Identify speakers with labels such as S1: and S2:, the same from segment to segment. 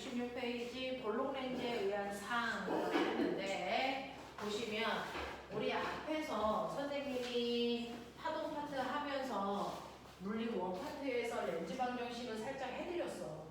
S1: 66페이지 볼록 렌즈에 의한 사항을 했는데 보시면 우리 앞에서 선생님이 파동 파트 하면서 물리고 원 파트에서 렌즈 방정식을 살짝 해드렸어.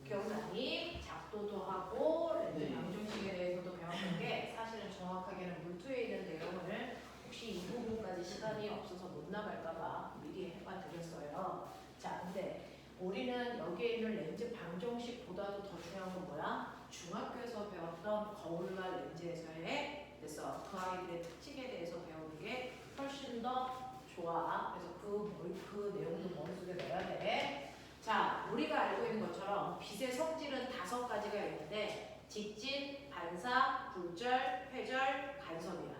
S1: 기억나니? 작도도 하고 렌즈 방정식에 대해서도 배웠는 게 사실은 정확하게는 물투에 있는 내용을 혹시 이 부분까지 시간이 없어서 못 나갈까봐 미리 해봐 드렸어요. 자, 근데 우리는 여기에 있는 렌즈 방정식보다도 더 중요한 건 뭐야? 중학교에서 배웠던 거울과 렌즈에서의 그래서 그 아이들의 특징에 대해서 배우는 게 훨씬 더 좋아. 그래서 그 내용도 머릿속에 넣어야 돼. 자, 우리가 알고 있는 것처럼 빛의 성질은 5가지가 있는데 직진, 반사, 굴절, 회절, 간섭이야.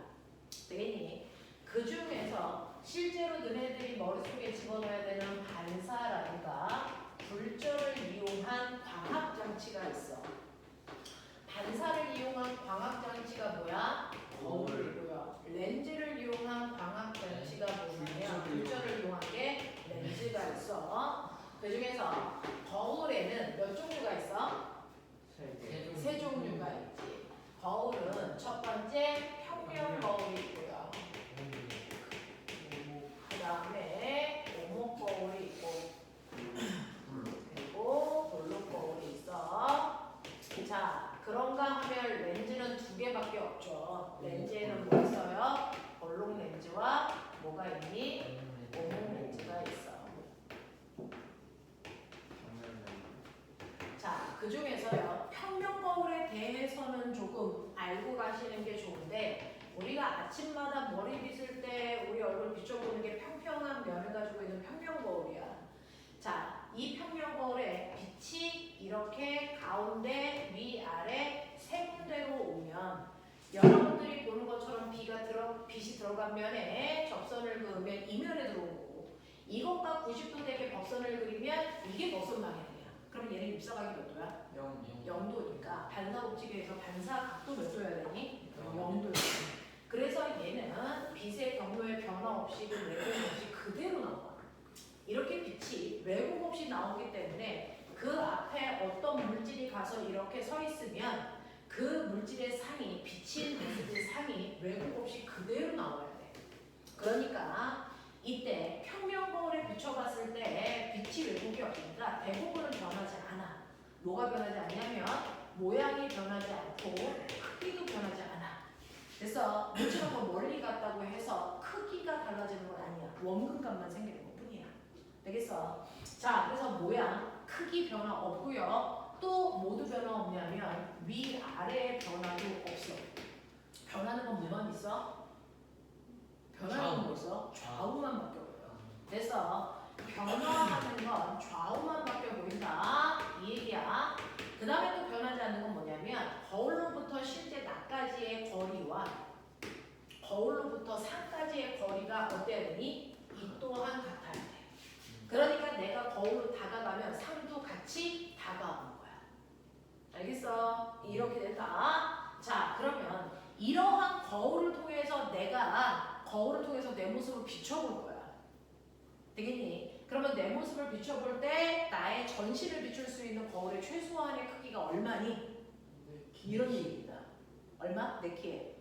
S1: 되겠니? 그 중에서 실제로 너네들이 머릿속에 집어넣어야 되는 반사라든가 굴절을 이용한 광학장치가 있어. 반사를 이용한 광학장치가 뭐야? 거울이고요. 렌즈를 이용한 광학장치가 뭐냐면 굴절을 이용한 게 렌즈가 있어. 그 중에서 거울에는 몇 종류가 있어? 세 종류가 있지. 거울은 첫 번째 평면 거울이 있고요. 그 다음에 오목 거울이 있고 그리고 볼록 거울이 있어. 자, 그런가 하면 렌즈는 2개밖에 없죠. 렌즈에는 뭐 있어요? 볼록 렌즈와 뭐가 있니? 오목 렌즈가 있어. 자, 그 중에서요 평면 거울에 대해서는 조금 알고 가시는 게 좋은데 우리가 아침마다 머리 빗을 때 우리 얼굴 비춰보는 게 평평한 면을 가지고 있는 평면 거울이야. 자, 이 평면 거울에 빛이 이렇게 가운데, 위, 아래 세 군데로 오면 여러분들이 보는 것처럼 빛이 들어간 면에 접선을 그으면 이면에 들어오고 이것과 90도 되게 법선을 그리면 이게 법선 방향이야. 그럼 얘는 입사각이 몇 도야? 0도니까 반사 법칙에서 반사 각도 몇 도여야 되니? 0도야. 그래서 얘는 빛의 경로에 변화 없이 왜곡 없이 그대로 나와. 이렇게 빛이 왜곡 없이 나오기 때문에 그 앞에 어떤 물질이 가서 이렇게 서 있으면 그 물질의 상이 비친 모습의 상이 왜곡 없이 그대로 나와야 돼. 그러니까 이때 평면 거울에 비춰봤을 때 빛이 왜곡이 없으니까 대부분은 변하지 않아. 뭐가 변하지 않냐면 모양이 변하지 않고 크기도 변하지 않아. 그래서 물처럼 멀리 갔다고 해서 크기가 달라지는 건 아니야. 원근감만 생기는 것 뿐이야. 되겠어? 자, 그래서 모양, 크기 변화 없고요. 또 모두 변화 없냐면 위아래의 변화도 없어. 변하는 건 뭐만 있어? 변하는 건 뭐 있어? 좌우만 바뀌어 보여. 그래서 변화하는 건 좌우만 바뀌어 보인다. 이 얘기야. 그 다음에 또 변하지 않는 건 뭐냐면 거울로부터 실제 낮까지의 거리와 거울로부터 산까지의 거리가 어때야 되니? 이 또한 같아야 돼. 그러니까 내가 거울로 다가가면 산도 같이 다가오는 거야. 알겠어? 이렇게 된다. 자, 그러면 이러한 거울을 통해서 내가 거울을 통해서 내 모습을 비춰볼 거야. 되겠니? 그러면 내 모습을 비춰볼 때 나의 전신을 비출 수 있는 거울의 최소한의 크기가 얼마니? 이런 얘기입니다. 얼마? 내 키에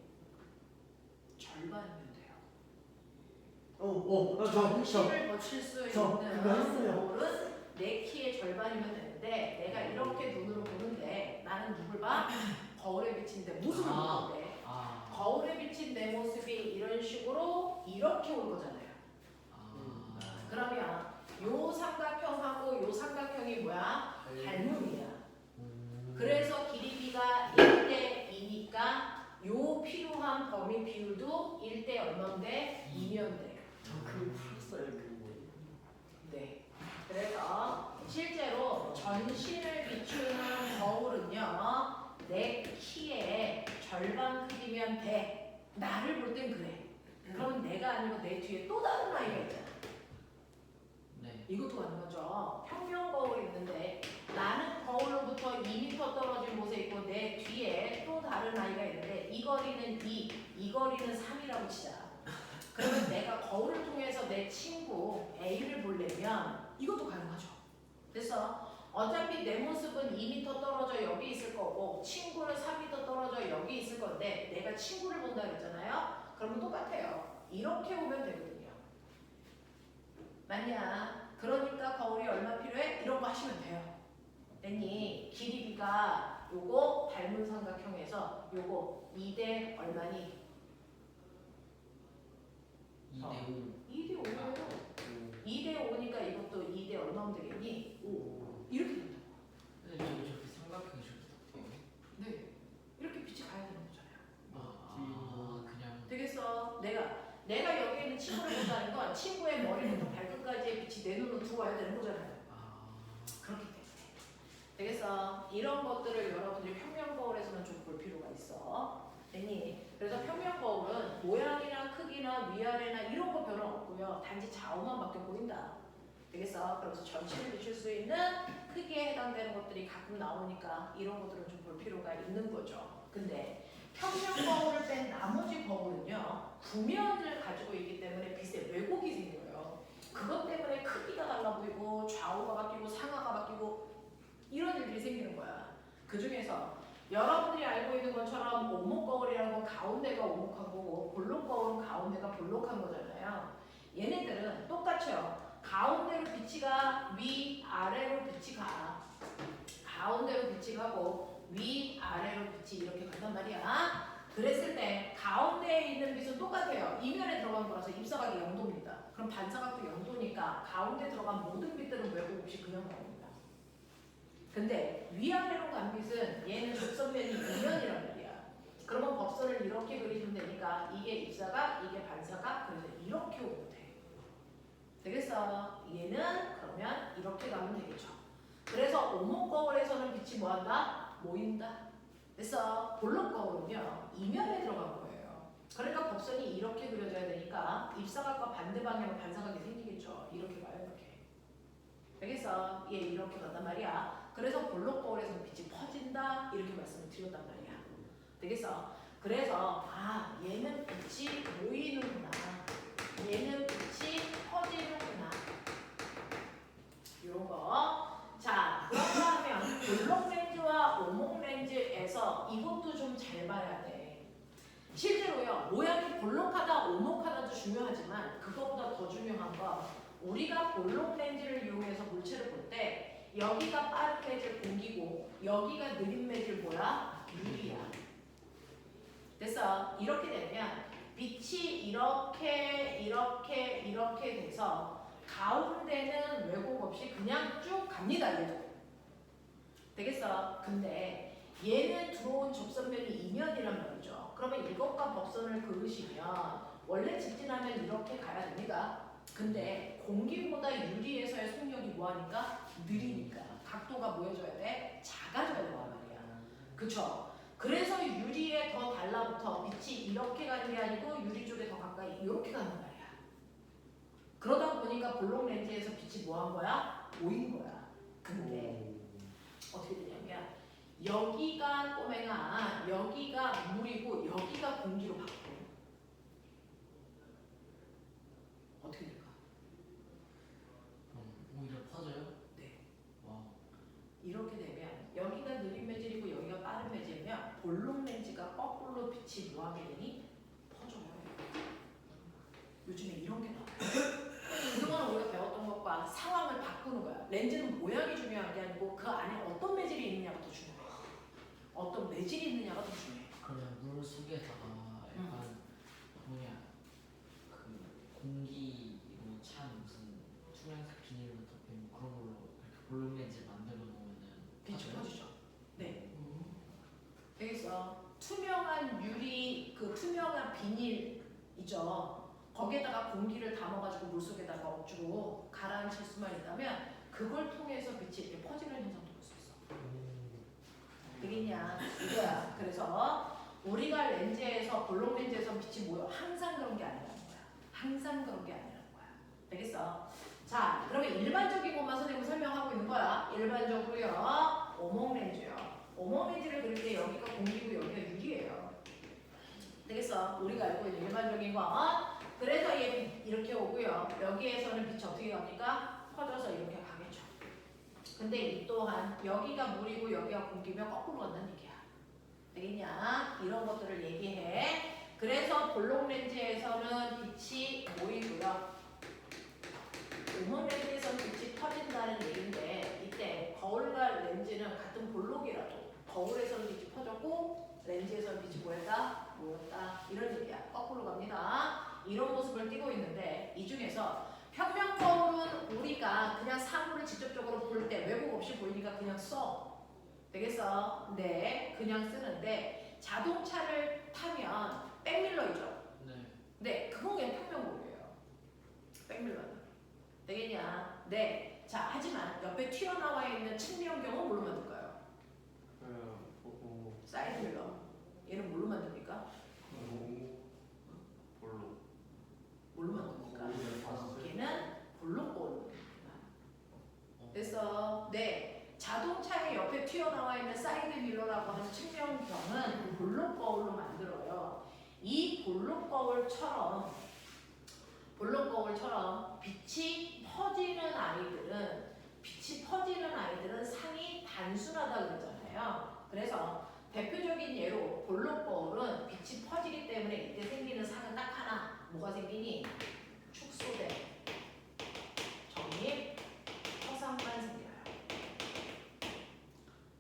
S1: 절반이면 돼요. 전신을 거칠 수 있는 거울은 내 키의 절반이면 되는데 내가 이렇게 눈으로 보는데 나는 누굴 봐? 거울에 비친 내 모습을 보는데 거울에 비친 내 모습이 이런 식으로 이렇게 올 거잖아요. 그러면 요 삼각형하고 요 삼각형이 뭐야? 닮음이야. 그래서 길이비가 1대 2니까 요 필요한 범위 비율도 1대 얼마인데? 2면 돼.
S2: 그걸 풀었어요 그거.
S1: 네. 그래서 실제로 전신을 비추는 거울은요 내 키의 절반 크기면 돼. 나를 볼 땐 그래. 그럼 내가 아니고 내 뒤에 또 다른 아이가 있잖아. 이것도 맞는 거죠. 평면 거울이 있는데 나는 거울로부터 2m 떨어진 곳에 있고 내 뒤에 또 다른 아이가 있는데 이 거리는 2, 이 거리는 3이라고 치자. 그러면 내가 거울을 통해서 내 친구 A를 보려면 이것도 가능하죠. 그래서 어차피 내 모습은 2m 떨어져 여기 있을 거고 친구는 3m 떨어져 여기 있을 건데 내가 친구를 본다 그랬잖아요. 그러면 똑같아요. 이렇게 오면 되거든요. 맞냐? 그러니까 거울이 얼마 필요해? 이런 거 하시면 돼요. 됐니? 길이가 요거 닮은 삼각형에서 요거 2대 얼마니?
S2: 2대5.
S1: 2대 5예요. 2대 5니까 이것도 2대 얼마면 되겠니? 5. 이렇게 된다.
S2: 근데 저렇게 삼각형이 저렇게 덮여요?
S1: 네. 이렇게 빛이 가야 되는 거잖아요.
S2: 그냥
S1: 되겠어. 내가 여기 있는 친구를 본다는 건 친구의 머리부터 발끝까지의 빛이 내 눈으로 들어와야 되는 거잖아요. 그렇기 때문에. 되겠어. 이런 것들을 여러분들이 평면 거울에서는 좀 볼 필요가 있어. 됐니? 그래서 평면 거울은 모양이나 크기나 위아래나 이런 거 별로 없고요. 단지 좌우만 바뀌어 보인다. 되겠어. 그래서 전체를 비출 수 있는 크기에 해당되는 것들이 가끔 나오니까 이런 것들은 좀 볼 필요가 있는 거죠. 근데 평면 거울을 뺀 나머지 거울은요. 구면을 가지고 있기 때문에 빛의 왜곡이 생겨요. 그것 때문에 크기가 달라 보이고 좌우가 바뀌고 상하가 바뀌고 이런 일들이 생기는 거야. 그 중에서 여러분들이 알고 있는 것처럼 오목 거울이라는 건 가운데가 오목한 거고 볼록 거울은 가운데가 볼록한 거잖아요. 얘네들은 똑같죠. 가운데로 빛이 가, 위, 아래로 빛이 가. 가운데로 빛이 가고 위, 아래로 빛이 이렇게 간단 말이야. 그랬을 때 가운데에 있는 빛은 똑같아요. 이면에 들어간 거라서 입사각이 0도입니다. 그럼 반사각도 0도니까 가운데 들어간 모든 빛들은 왜곡 없이 그냥 나옵니다. 근데 위아래로 간 빛은 얘는 접선면이 이면이란 말이야. 그러면 법선을 이렇게 그리시면 되니까 이게 입사각, 이게 반사각, 그래서 이렇게 오면 돼. 되겠어? 얘는 그러면 이렇게 가면 되겠죠. 그래서 오목 거울에서는 빛이 뭐한다? 모인다. 그래서 볼록 거울은요 이면에 들어간 거예요. 그러니까 법선이 이렇게 그려져야 되니까 입사각과 반대 방향으로 반사각이 생기겠죠. 이렇게 가요, 이렇게. 되겠어? 얘 이렇게 간단 말이야. 그래서 볼록 거울에서는 빛이 퍼진다 이렇게 말씀을 드렸단 말이야. 되겠어? 그래서 얘는 빛이 모이는구나. 얘는 빛이 퍼지는구나. 이런 거. 자, 그렇다 하면 볼록 렌즈와 오목 렌즈에서 이것도 좀 잘 봐야 돼. 실제로요, 모양이 볼록하다, 오목하다도 중요하지만 그것보다 더 중요한 건 우리가 볼록 렌즈를 이용해서 물체를 볼 때 여기가 빠른 매질 공기고 여기가 느린 매질 뭐야? 유리야. 됐어? 이렇게 되면 빛이 이렇게 돼서 가운데는 왜곡 없이 그냥 쭉 갑니다. 얘도. 되겠어? 근데 얘는 들어온 접선면이 이면이란 말이죠. 그러면 이것과 법선을 그으시면 원래 직진하면 이렇게 가야 됩니다. 근데 공기보다 유리에서의 속력이 뭐하니까? 느리니까 각도가 뭐해져야 돼? 작아져야 된단 말이야. 그쵸? 그래서 유리에 더 달라붙어 빛이 이렇게 가는 게 아니고 유리 쪽에 더 가까이 이렇게 가는 말이야. 그러다 보니까 볼록 렌즈에서 빛이 뭐한 거야? 모인 거야. 근데 어떻게 되냐면 여기가 꼬맹아 여기가 물이고 여기가 공기로 바뀌어. 어떻게 될까?
S2: 오히려 퍼져요?
S1: 네.
S2: 와.
S1: 이렇게 되면 여기가 느린 매질이고 여기가 빠른 매질이면 볼록 렌즈가 거꾸로 빛이 뭐하게 되니? 퍼져요. 요즘에 이런 게 나와요. 그동안 우리가 배웠던 것과 상황을 바꾸는 거야. 렌즈는 모양이 중요한 게 아니고 그 안에 어떤 매질이 있느냐가 더 중요해. 어떤 매질이 있느냐가 더 중요해.
S2: 그러면 물 속에다가 약간 뭐냐 그 공기로 찬 무슨 투명색 비닐로 덮인 그런 걸로 이렇게 볼록 렌즈 만들어 놓으면은
S1: 빛이
S2: 퍼져요?
S1: 퍼지죠. 네. 되겠어. 투명한 유리 그 투명한 비닐이죠. 거기에다가 공기를 담아가지고 물 속에다가 억지로 가라앉힐 수만 있다면 그걸 통해서 빛이 이렇게 퍼지는 현상도 볼 수 있어. 되겠냐? 이거야. 그래서 우리가 렌즈에서 볼록 렌즈에서 빛이 모여 항상 그런 게 아니라는 거야. 항상 그런 게 아니라는 거야. 되겠어? 자, 그러면 일반적인 것만 선생님이 설명하고 있는 거야. 일반적으로요. 오목 렌즈요. 오목 렌즈를 그릴 때 여기가 공기고 여기가 유리예요. 되겠어? 우리가 알고 있는 일반적인 거. 그래서 얘 이렇게 오고요. 여기에서는 빛이 어떻게 갑니까? 퍼져서 이렇게 가겠죠. 근데 이 또한 여기가 물이고 여기가 공기면 거꾸로 간다는 얘기야. 되겠냐? 이런 것들을 얘기해. 그래서 볼록 렌즈에서는 빛이 모이고요. 음원 렌즈에서는 빛이 퍼진다는 얘기인데 이때 거울과 렌즈는 같은 볼록이라도 거울에서는 빛이 퍼졌고 렌즈에서는 빛이 모였다 이런 얘기야. 거꾸로 갑니다. 이런 모습을 띠고 있는데 이 중에서 평면 거울은 우리가 그냥 사물을 직접적으로 볼 때 왜곡 없이 보이니까 그냥 써. 되겠어? 네, 그냥 쓰는데 자동차를 타면 백밀러이죠.
S2: 네.
S1: 네, 그건 그냥 평면 거울이에요. 백밀러는. 되겠냐? 네. 자, 하지만 옆에 튀어나와 있는 측면경은 뭘로 만들까요?
S3: 보고
S1: 사이드 밀러. 얘는 뭘로 만듭니까?
S3: 볼로
S1: 뭘로 만듭니까?
S3: 거울을 봤을 때
S1: 얘는 볼록 거울로 만듭니다. 됐어. 네. 자동차의 옆에 튀어나와 있는 사이드 밀러라고 하는 측면경은 볼록 거울로 만들어요. 이 볼록 거울처럼 빛이 퍼지는 아이들은 상이 단순하다 그랬잖아요. 그래서 대표적인 예로 볼록 거울은 빛이 퍼지기 때문에 이때 생기는 상은 딱 하나. 뭐가 생기니? 축소된 정립 허상만 생겨요.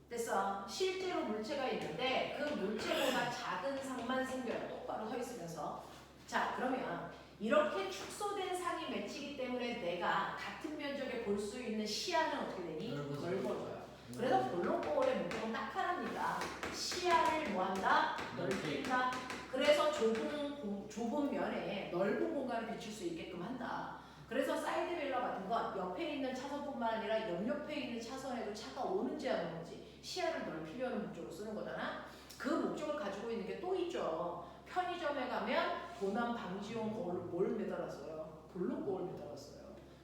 S1: 됐어. 실제로 물체가 있는데 그 물체보다 작은 상만 생겨요. 똑바로 서 있으면서. 자, 그러면 이렇게 축소된 상이 맺히기 때문에 내가 같은 면적에 볼 수 있는 시야는 어떻게 되니? 넓어져요. 그래서 볼록 거울의 목적은 딱 하나입니다. 시야를 뭐한다? 넓힌다. 그래서 좁은 면에 넓은 공간을 비출 수 있게끔 한다. 그래서 사이드 밀러 같은 건 옆에 있는 차선뿐만 아니라 옆옆에 있는 차선에도 차가 오는지 안 오는지 시야를 넓히려는 목적으로 쓰는 거잖아. 그 목적을 가지고 있는 게 또 있죠. 편의점에 가면 도난 방지용 거울을 뭘 매달았어요? 볼록 거울 매달았어요.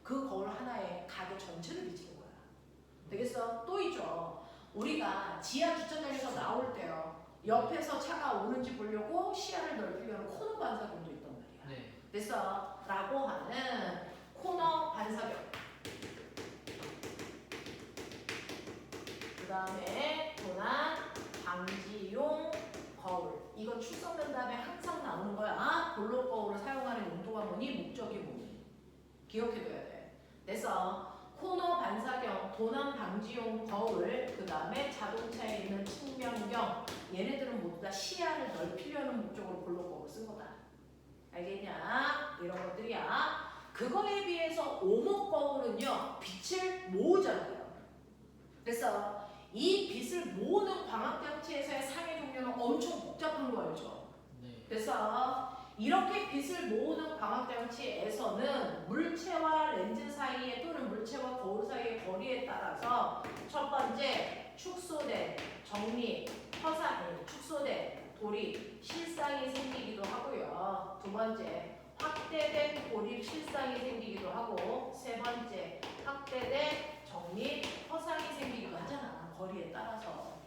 S1: 그 거울 하나에 가게 전체를 비치는 거야. 되겠어? 또 있죠. 우리가 지하 주차장에서 나올 때요. 옆에서 차가 오는지 보려고 시야를 넓히려는 코너 반사경도 있단 말이야.
S2: 네.
S1: 됐어? 라고 하는 코너 반사경. 그 다음에 도난 방지용 거울. 이거 출석면 다음에 항상 나오는 거야. 아, 볼록 거울을 사용하는 용도가 뭐니? 목적이 뭐니? 기억해둬야 돼. 됐어? 코너 반사경, 도난 방지용 거울, 그 다음에 자동차에 있는 측면경. 얘네들은 모두 다 시야를 넓히려는 목적으로 볼록 거울을 쓴 거다. 알겠냐? 이런 것들이야. 그거에 비해서 오목 거울은요, 빛을 모으잖아요. 그래서 이 빛을 모으는 광학장치에서의 상의 종류는 엄청 복잡한 거 알죠?
S2: 네.
S1: 그래서 이렇게 빛을 모으는 광학장치에서는 물체와 렌즈 사이에 또는 물체와 거울 사이의 거리에 따라서 첫 번째 축소된 정리, 허상, 축소된 돌입, 실상이 생기기도 하고요. 두 번째 확대된 돌입, 실상이 생기기도 하고 세 번째 확대된 정리, 허상이 생기기도 하잖아. 거리에 따라서.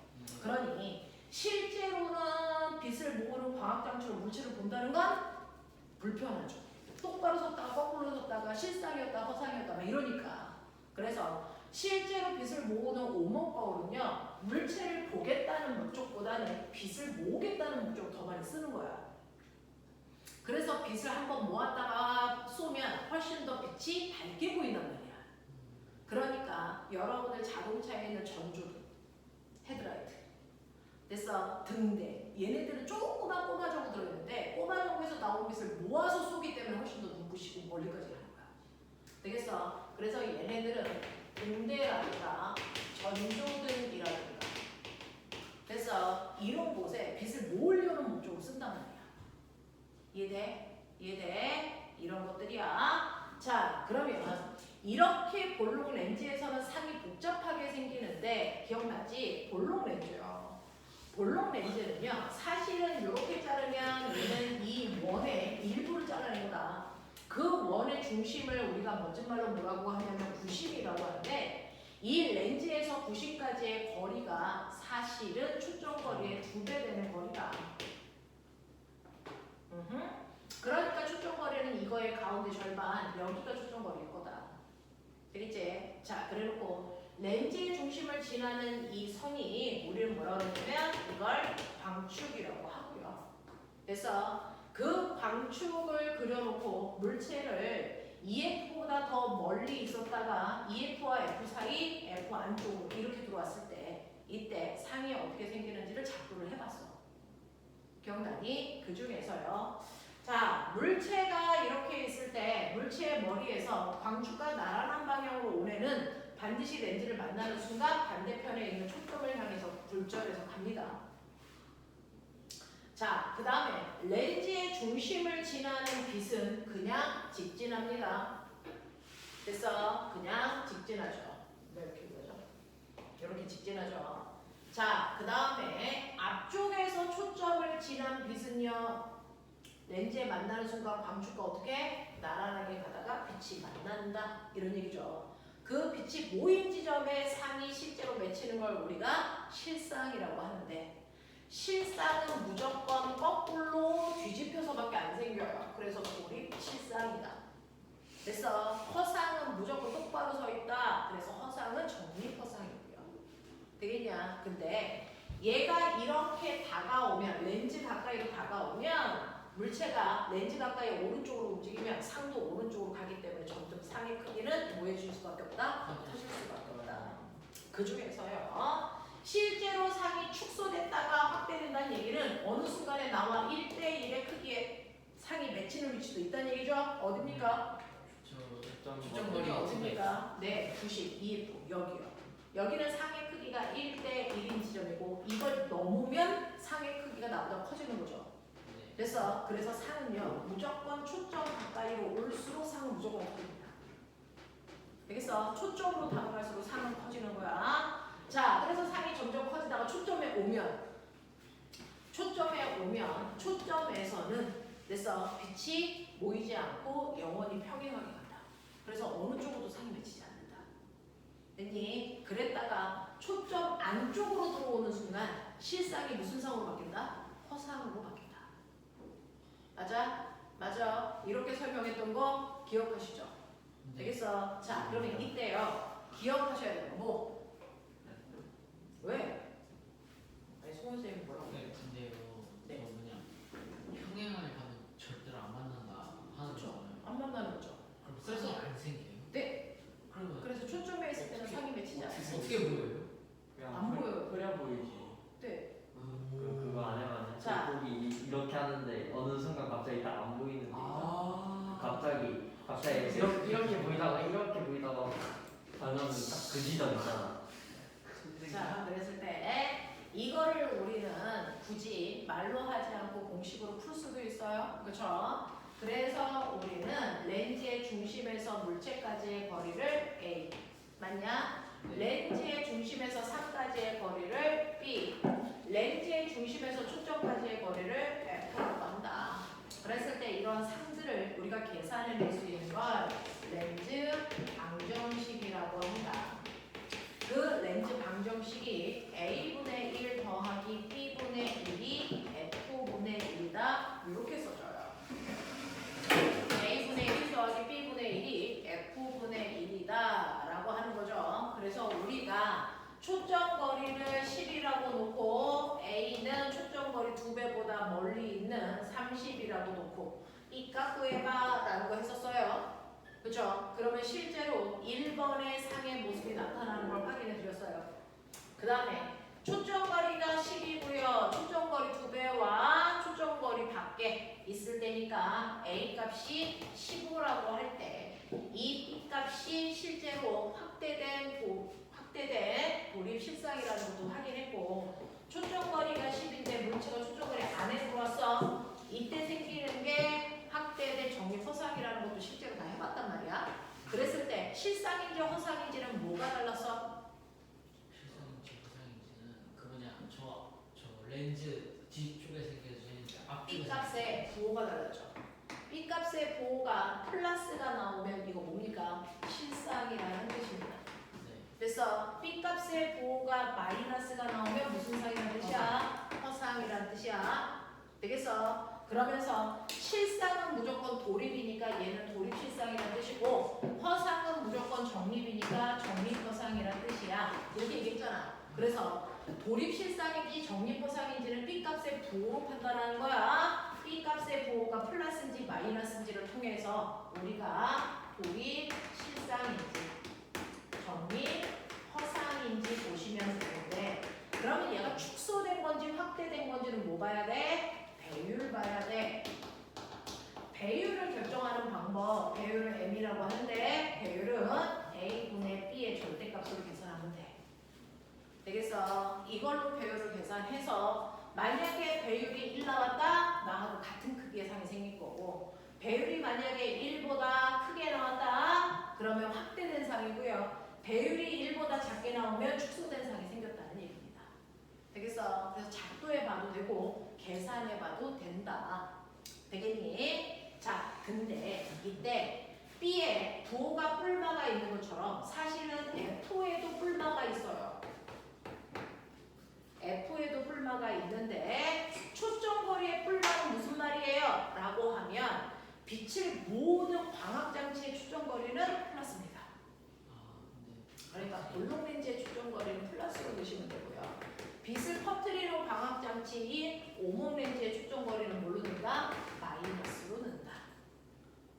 S1: 그러니 실제로는 빛을 모으는 광학장치로 물체를 본다는 건 불편하죠. 똑바로 섰다가 거꾸로 섰다가 실상이었다 허상이었다 막 이러니까. 그래서 실제로 빛을 모으는 오목 거울은요, 물체를 보겠다는 목적보다는 빛을 모으겠다는 목적을 더 많이 쓰는 거야. 그래서 빛을 한번 모았다가 쏘면 훨씬 더 빛이 밝게 보인단 말이야. 그러니까 여러분들 자동차에 있는 전조등, 헤드라이트, 됐어? 등대, 얘네들은 조그만 꼬마저고 들어있는데 꼬마저고에서 나오는 빛을 모아서 쏘기 때문에 훨씬 더 눈부시고 멀리까지 가는 거야. 되겠어? 그래서 얘네들은 등대라든가 전조등이라든가, 그래서 이런 곳에 빛을 모으려는 목적으로 쓴단 말이야. 이해돼? 이해돼? 이런 것들이야. 자, 그러면 이렇게 볼록 렌즈에서는 상이 복잡하게 생기는데 기억나지? 볼록 렌즈요. 볼록 렌즈는요, 사실은 이렇게 자르면 얘는 이 원의 일부를 잘라낸 거다. 그 원의 중심을 우리가 멋진 말로 뭐라고 하냐면 구심이라고 하는데, 이 렌즈에서 구심까지의 거리가 사실은 초점거리의 2배 되는 거리다. 그러니까 초점거리는 이거의 가운데 절반, 여기가 초점거리일 거다. 되겠지? 자, 그래놓고 렌즈의 중심을 지나는 이 선이 우리는 뭐라고 그러냐면 이걸 광축이라고 하고요. 그래서 그 광축을 그려놓고 물체를 EF보다 더 멀리 있었다가 EF와 F 사이, F 안쪽으로 이렇게 들어왔을 때 이때 상이 어떻게 생기는지를 작도를 해봤어. 기억나니? 그 중에서요. 자, 물체가 이렇게 있을 때 물체의 머리에서 광축과 나란한 방향으로 온 애는 반드시 렌즈를 만나는 순간 반대편에 있는 초점을 향해서 굴절해서 갑니다. 자, 그 다음에 렌즈의 중심을 지나는 빛은 그냥 직진합니다. 됐어? 그냥 직진하죠. 이렇게 보죠. 이렇게 직진하죠. 자, 그 다음에 앞쪽에서 초점을 지난 빛은요. 렌즈에 만나는 순간 광축과 어떻게 나란하게 가다가 빛이 만난다. 이런 얘기죠. 그 빛이 모인 지점에 상이 실제로 맺히는 걸 우리가 실상이라고 하는데 실상은 무조건 거꾸로 뒤집혀서밖에 안 생겨요. 그래서 우리 실상이다. 그래서 허상은 무조건 똑바로 서 있다. 그래서 허상은 정립허상이고요. 되겠냐? 근데 얘가 이렇게 다가오면 렌즈 가까이로 다가오면 물체가 렌즈 가까이 오른쪽으로 움직이면 상도 오른쪽으로 가기 때문에 점점 상의 크기는 뭐 해줄 수밖에 없다? 커질 수밖에 없다. 그 중에서요. 실제로 상이 축소됐다가 확대된다는 얘기는 어느 순간에 나와 1대1의 크기의 상이 맺히는 위치도 있다는 얘기죠. 어딥니까? 여기 어딥니까? 네, 90, EF 여기요. 여기는 상의 크기가 1대1인 지점이고 이걸 넘으면 상의 크기가 나보다 커지는 거죠. 그래서 상은요 무조건 초점 가까이로 올수록 상은 무조건 커집니다. 알겠어? 초점으로 다가갈수록 상은 커지는 거야. 자, 그래서 상이 점점 커지다가 초점에 오면 초점에서는 그래서 빛이 모이지 않고 영원히 평행하게 간다. 그래서 어느 쪽으로도 상이 맺히지 않는다. 됐니? 그랬다가 초점 안쪽으로 들어오는 순간 실상이 무슨 상으로 바뀐다? 허상으로 바뀐다. 맞아? 맞아. 이렇게 설명했던 거 기억하시죠? 되겠어? 자, 그러면 이때요. 기억하셔야 돼요. 뭐? 왜? 아니, 송원 선생님 뭐라고?
S2: 네, 근데요.
S1: 네.
S2: 저 뭐냐 평행을 가면 절대로 안 만난다 하는
S1: 그렇죠.
S2: 거잖아요.
S1: 안 만나는 거죠.
S2: 그래서 안 생겨요.
S1: 네.
S2: 그러면
S1: 그래서 초점에 있을 때는 상이 맺히지 않아요.
S2: 어떻게 보여요?
S1: 안 보여요.
S3: 그래 보이지.
S1: 네.
S3: 그거 안 해봤네.
S1: 자.
S3: 보기 이렇게 하는데 어느 순간 갑자기 딱 안 보이는데. 갑자기 이렇게 보이다가 반응은 딱 그 지점 있잖아.
S1: 자, 그랬을 때 이거를 우리는 굳이 말로 하지 않고 공식으로 풀 수도 있어요. 그렇죠? 그래서 우리는 렌즈의 중심에서 물체까지의 거리를 A 맞냐? 렌즈의 중심에서 상까지의 거리를 B 렌즈의 중심에서 초점까지의 거리를 F라고 한다. 그랬을 때 이런 상들을 우리가 계산해낼 수 있는 걸 렌즈 방정식이라고 한다. 그 렌즈 방정식이 A분의 1 더하기 B분의 1이 F분의 1이다. 이렇게 써줘요. A분의 1 더하기 B분의 1이 F분의 1이다 라고 하는 거죠. 그래서 우리가 초점거리를 10이라고 놓고 A는 초점거리 2배보다 멀리 있는 30이라고 놓고 이 값 구해봐 라는 거 했었어요. 그렇죠? 그러면 실제로 1번의 상의 모습이 나타나는 걸 확인해 드렸어요. 그 다음에 초점거리가 10이고요. 초점거리 2배와 초점거리 밖에 있을 때니까 A 값이 15라고 할 때 이 B 값이 실제로 확대된 도립 실상이라는 것도 확인했고 초점거리가 10인데 물체가 초점거리 안에 들어왔어. 이때 생기는 게 확대된 정립허상이라는 것도 실제로 다 해봤단 말이야. 그랬을 때 실상인지 허상인지는 뭐가 달랐어?
S2: 실상인지 허상인지는 그 뭐냐 저 렌즈 뒤쪽에 생겨진 앞쪽에
S1: B값의 부호가 달랐죠. B값의 부호가 플러스가 나오면 이거 뭡니까? 실상이라는 뜻입니다. 그래서 B값의 부호가 마이너스가 나오면 무슨 상이라는 뜻이야? 허상이라는 뜻이야. 되겠어? 그러면서 실상은 무조건 도립이니까 얘는 도립실상이라는 뜻이고 허상은 무조건 정립이니까 정립허상이라는 뜻이야. 그래서 돌입실상인지 적립허상인지는 B값의 부호로 판단하는 거야. B값의 부호가 플러스인지 마이너스인지를 통해서 우리가 돌입실상인지 적립허상인지 보시면 되는데, 그러면 얘가 축소된 건지 확대된 건지는 뭐 봐야 돼? 배율 봐야 돼. 배율을 결정하는 방법, 배율을 M이라고 하는데 배율은 A분의 B의 절대값으로 계산하면 돼. 되겠어? 이걸로 배율을 계산해서 만약에 배율이 1 나왔다? 나하고 같은 크기의 상이 생길 거고, 배율이 만약에 1보다 크게 나왔다? 그러면 확대된 상이고요. 배율이 1보다 작게 나오면 축소된 상이 생겼다는 얘기입니다. 되겠어? 그래서 작도해 봐도 되고 계산해 봐도 된다. 되겠니? 자, 근데 이때 B에 부호가 뿔마가 있는 것처럼 사실은 F에도 뿔마가 있어요. F에도 뿔마가 있는데 초점거리의 뿔마는 무슨 말이에요? 라고 하면 빛을 모으는 광학장치의 초점거리는 플러스입니다. 그러니까 볼록렌즈의 초점거리는 플러스로 넣으시면 되고요. 빛을 퍼뜨리는 광학장치인 오목렌즈의 초점거리는 뭘로 넣는다? 마이너스로 넣는다.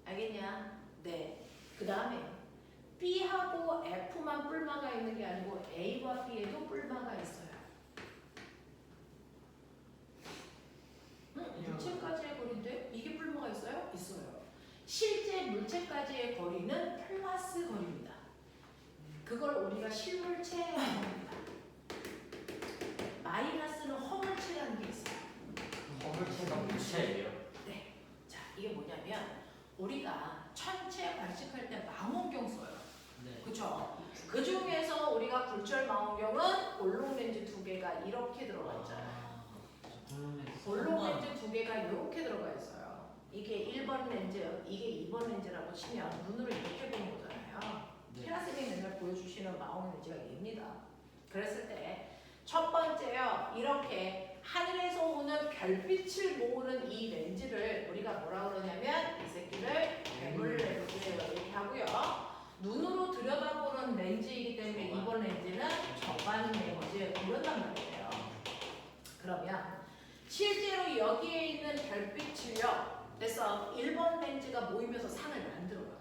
S1: 알겠냐? 네. 그 다음에 B하고 F만 뿔마가 있는 게 아니고 A와 B에도 뿔마가 있어요. 물체까지의 거리인데 이게 뿔마가 있어요? 있어요. 실제 물체까지의 거리는 플러스 거리입니다. 그걸 우리가 실물체라고 합니다. 마이너스는 허물체라는 게 있어요.
S3: 허물체가 물체예요?
S1: 네. 자, 이게 뭐냐면 우리가 천체 관측할 때 망원경 써요.
S2: 네.
S1: 그렇죠? 그 중에서 우리가 굴절 망원경은 볼록렌즈 2개가 이렇게 들어가 있잖아요. 볼록렌즈 2개가 이렇게 들어가 있어요. 이게 1번 렌즈, 이게 2번 렌즈라고 치면 눈으로 이렇게 보는 거잖아요. 테라쌤이 맨날 보여주시는 망원 렌즈가 얘입니다. 그랬을 때 첫 번째요, 이렇게 하늘에서 오는 별빛을 모으는 이 렌즈를 우리가 뭐라 그러냐면 이 새끼를 괴물 렌즈 이렇게 하고요. 눈으로 들여다보는 렌즈이기 때문에 이번 렌즈는 저반 렌즈 이런단 말이에요. 그러면 실제로 여기에 있는 별빛을요, 그래서 1번 렌즈가 모이면서 상을 만들어요.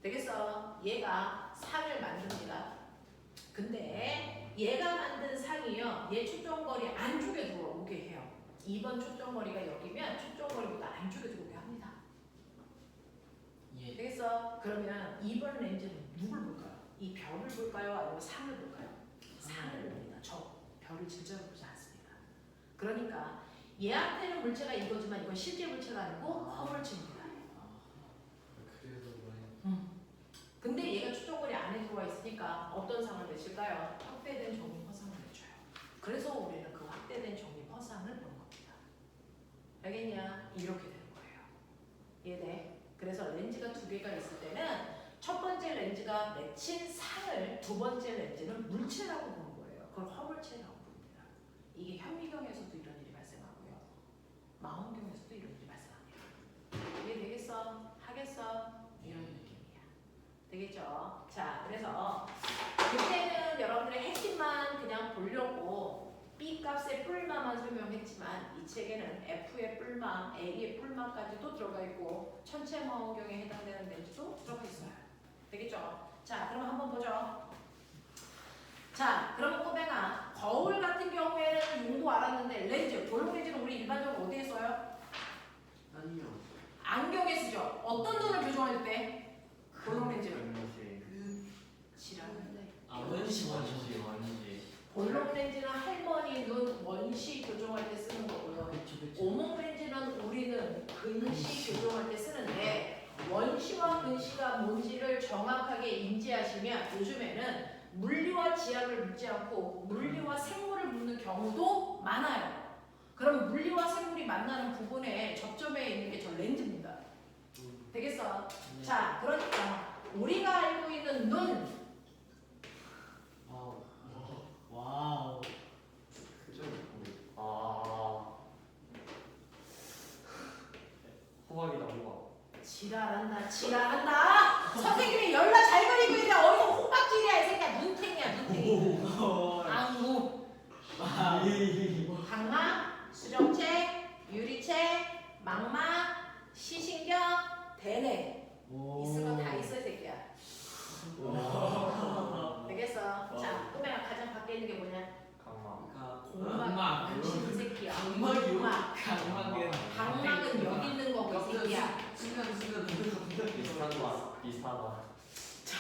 S1: 되겠어? 얘가 상을 만듭니다. 근데 얘가 만든 상이요, 얘 초점거리 안쪽에 들어오게 해요. 2번 초점거리가 여기면 초점거리보다 안쪽에 들어오게 합니다.
S2: 예.
S1: 되겠어? 그러면 2번 렌즈는 누굴 볼까요? 이 별을 볼까요? 아니면 상을 볼까요? 상을 봅니다. 저 별을 진짜로 보지 않습니다. 그러니까 얘한테는 물체가 이거지만 이건 실제 물체가 아니고 허물체입니다. 근데 얘가 초점거리 안에 들어와 있으니까 어떤 상을 맺을까요? 확대된 적립허상을 맺혀요. 그래서 우리는 그 확대된 적립허상을 보는 겁니다. 알겠냐? 이렇게 되는 거예요. 이해돼? 그래서 렌즈가 2개가 있을 때는 첫 번째 렌즈가 맺힌 상을 두 번째 렌즈는 물체라고 보는 거예요. 그걸 허물체라고 부릅니다. 이게 현미경에서도 이런 일이 발생하고요. 망원경에서도 이런 일이 발생합니다. 이해되겠어? 하겠어? 이런 느낌이야. 되겠죠? 자, 그래서 그때는 여러분들의 핵심만 그냥 보려고 B값의 뿔마만 설명했지만 이 책에는 F의 뿔마, A의 뿔마까지도 들어가 있고 천체 망원경에 해당되는 렌즈도 들어가 있어요. 되겠죠? 자, 그럼 한번 보죠. 자, 그러면 꼬맹아, 거울 같은 경우에는 용도 알았는데 렌즈, 볼록 렌즈는 우리 일반적으로 어디에 써요?
S2: 아니요.
S1: 안경에 쓰죠. 어떤 눈을 교정할 때? 볼록 렌즈를. 지랄인데.
S2: 원시.
S1: 볼록 렌즈는 할머니 눈 원시 교정할 때 쓰는 거고요. 오목 렌즈는 우리는 근시 교정할 때 쓰는데 원시와 근시가 뭔지를 정확하게 인지하시면 요즘에는 물리와 지압을 묻지 않고 물리와 생물을 묻는 경우도 많아요. 그럼 물리와 생물이 만나는 부분에 접점에 있는 게 저 렌즈입니다. 되겠어?
S2: 네.
S1: 자, 그러니까 우리가 알고 있는 눈,
S2: 와우.
S3: 호박이다, 호박.
S1: 지랄. 지랄한다. 선생님이 열나 잘 그리고 있는데 어디서 호박질이야 이 새끼야. 눈탱이야 눈탱이. 안구, 각막, 수정체, 유리체, 망막, 시신경, 대뇌. 있을 거 다 있어 이 새끼야. 되겠어. 자, 꿈에가 가장 밖에 있는 게 뭐냐?
S3: 강마.
S1: 공막, 당신 새끼야.
S2: 강막이요?
S1: 공막.
S2: 강막은
S1: 각막은 여기 있는 거고 이 새끼야.
S3: 비슷하다.
S1: 자,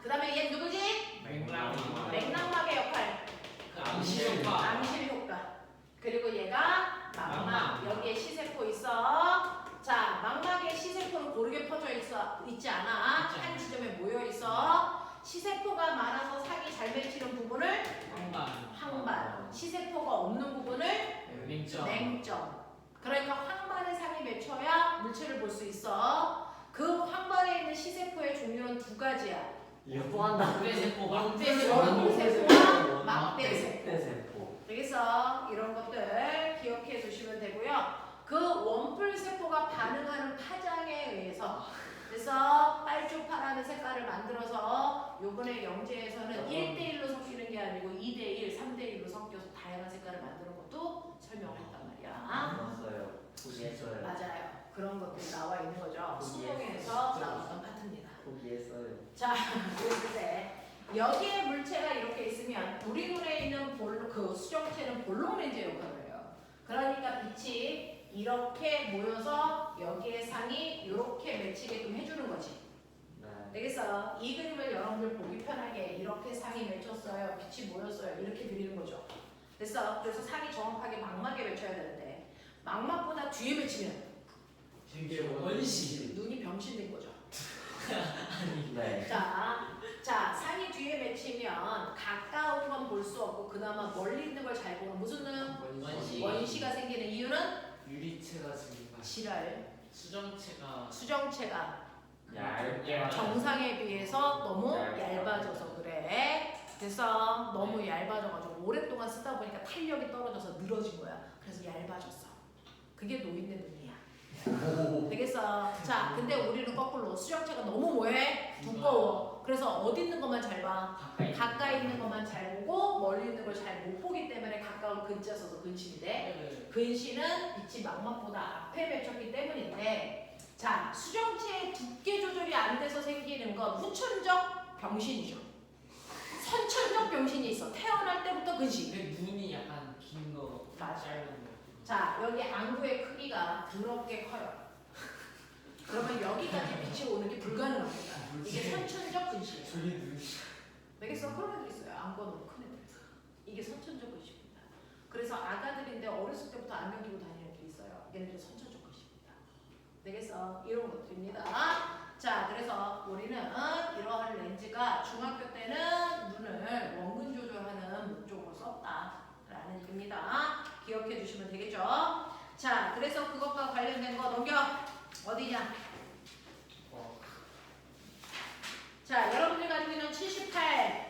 S1: 그 다음에 얘 누구지?
S2: 맥락
S1: 맥락막의 역할. 암실 효과. 그리고 얘가 망막. 여기에 시세포 있어. 자, 망막에 시세포는 고르게 퍼져 있지 않아. 한 지점에 모여 있어. 시세포가 많아서 상이 잘 맺히는 부분을 항반. 시세포가 없는 부분을 냉점. 그러니까 항반에 상이 맺혀야 물체를 볼 수 있어. 그 항반에 있는 시세포의 종류는 두 가지야.
S3: 이거 한다.
S1: 원대세포와 막대세포.
S3: 세포.
S1: 되겠어? 이런 것들 기억해 두시면 되고요. 그 원뿔 세포가 반응하는 파장에 의해서 그래서 빨주파라는 색깔을 만들어서 요번에 영재에서는 1대1로 섞이는 게 아니고 2대1, 3대1로 섞여서 다양한 색깔을 만드는 것도 설명을 했단 말이야.
S3: 알았어요. 포기했어요.
S1: 맞아요. 그런 것들이 나와 있는 거죠.
S3: 포기했어요.
S1: 수능에서 나왔던 파트입니다.
S3: 포기했어요.
S1: 자, 그랬을 때 여기에 물체가 이렇게 있으면 우리 눈에 있는 그 수정체는 볼록 렌즈 역할을 해요. 그러니까 빛이 이렇게 모여서 여기에 상이 이렇게 맺히게끔 해주는 거지.
S3: 네.
S1: 되겠어? 이 그림을 여러분들 보기 편하게 이렇게 상이 맺혔어요. 빛이 모였어요. 이렇게 그리는 거죠. 됐어? 그래서 상이 정확하게 망막에 맺혀야 되는데 망막보다 뒤에 맺히면 눈이 병신된 거죠.
S3: 네.
S1: 자, 상이 뒤에 맺히면 가까운 건 볼 수 없고 그나마 멀리 있는 걸 잘 보는 무슨 눈? 원시가 생기는 이유는
S2: 유리체가 지금
S1: 지랄.
S2: 수정체가
S3: 얇게.
S1: 정상에 비해서 너무
S3: 얇아.
S1: 얇아져서 그래. 그래서 너무 얇아져가지고 오랫동안 쓰다 보니까 탄력이 떨어져서 늘어진 거야. 그래서 얇아졌어. 그게 노인네 눈이야. 되겠어. 자, 근데 우리는 거꾸로 수정체가 너무 뭐해? 두꺼워. 그래서 어디 있는 것만 잘 봐. 가까이 있는 것만 잘 보고 멀리 있는 걸 잘 못 보기 때문에 가까운 근자 써서 근시인데 근시는 빛이 망막보다 앞에 맺혔기 때문인데 자, 수정체의 두께 조절이 안 돼서 생기는 건 후천적 병신이죠. 선천적 병신이 있어. 태어날 때부터 근시.
S2: 눈이 약간 긴 거,
S1: 맞아.
S2: 짧은 거.
S1: 자, 여기 안구의 크기가 더럽게 커요. 그러면 여기까지 빛이 오는 게 불가능합니다. 이게 선천적 근시예요. 되겠어? 그런 애들 있어요. 안구가 너무 큰 애들. 이게 선천적 근시입니다. 그래서 아가들인데 어렸을 때부터 안경 끼고 다니는 애들이 있어요. 얘네들 선천적 근시입니다. 되겠어? 이런 것들입니다. 자, 그래서 우리는 이러한 렌즈가 중학교 때는 눈을 원근 조절하는 목적으로 썼다라는 얘기입니다. 기억해 주시면 되겠죠? 자, 그래서 그것과 관련된 거 넘겨. 어디냐? 자, 여러분들 가지고 있는 78.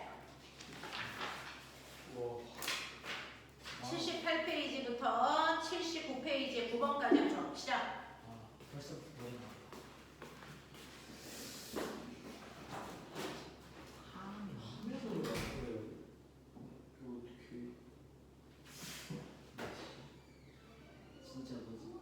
S1: 78페이지부터 79페이지 9번까지 하죠. 시작.
S2: 벌써 보이나? 진짜 뭐지?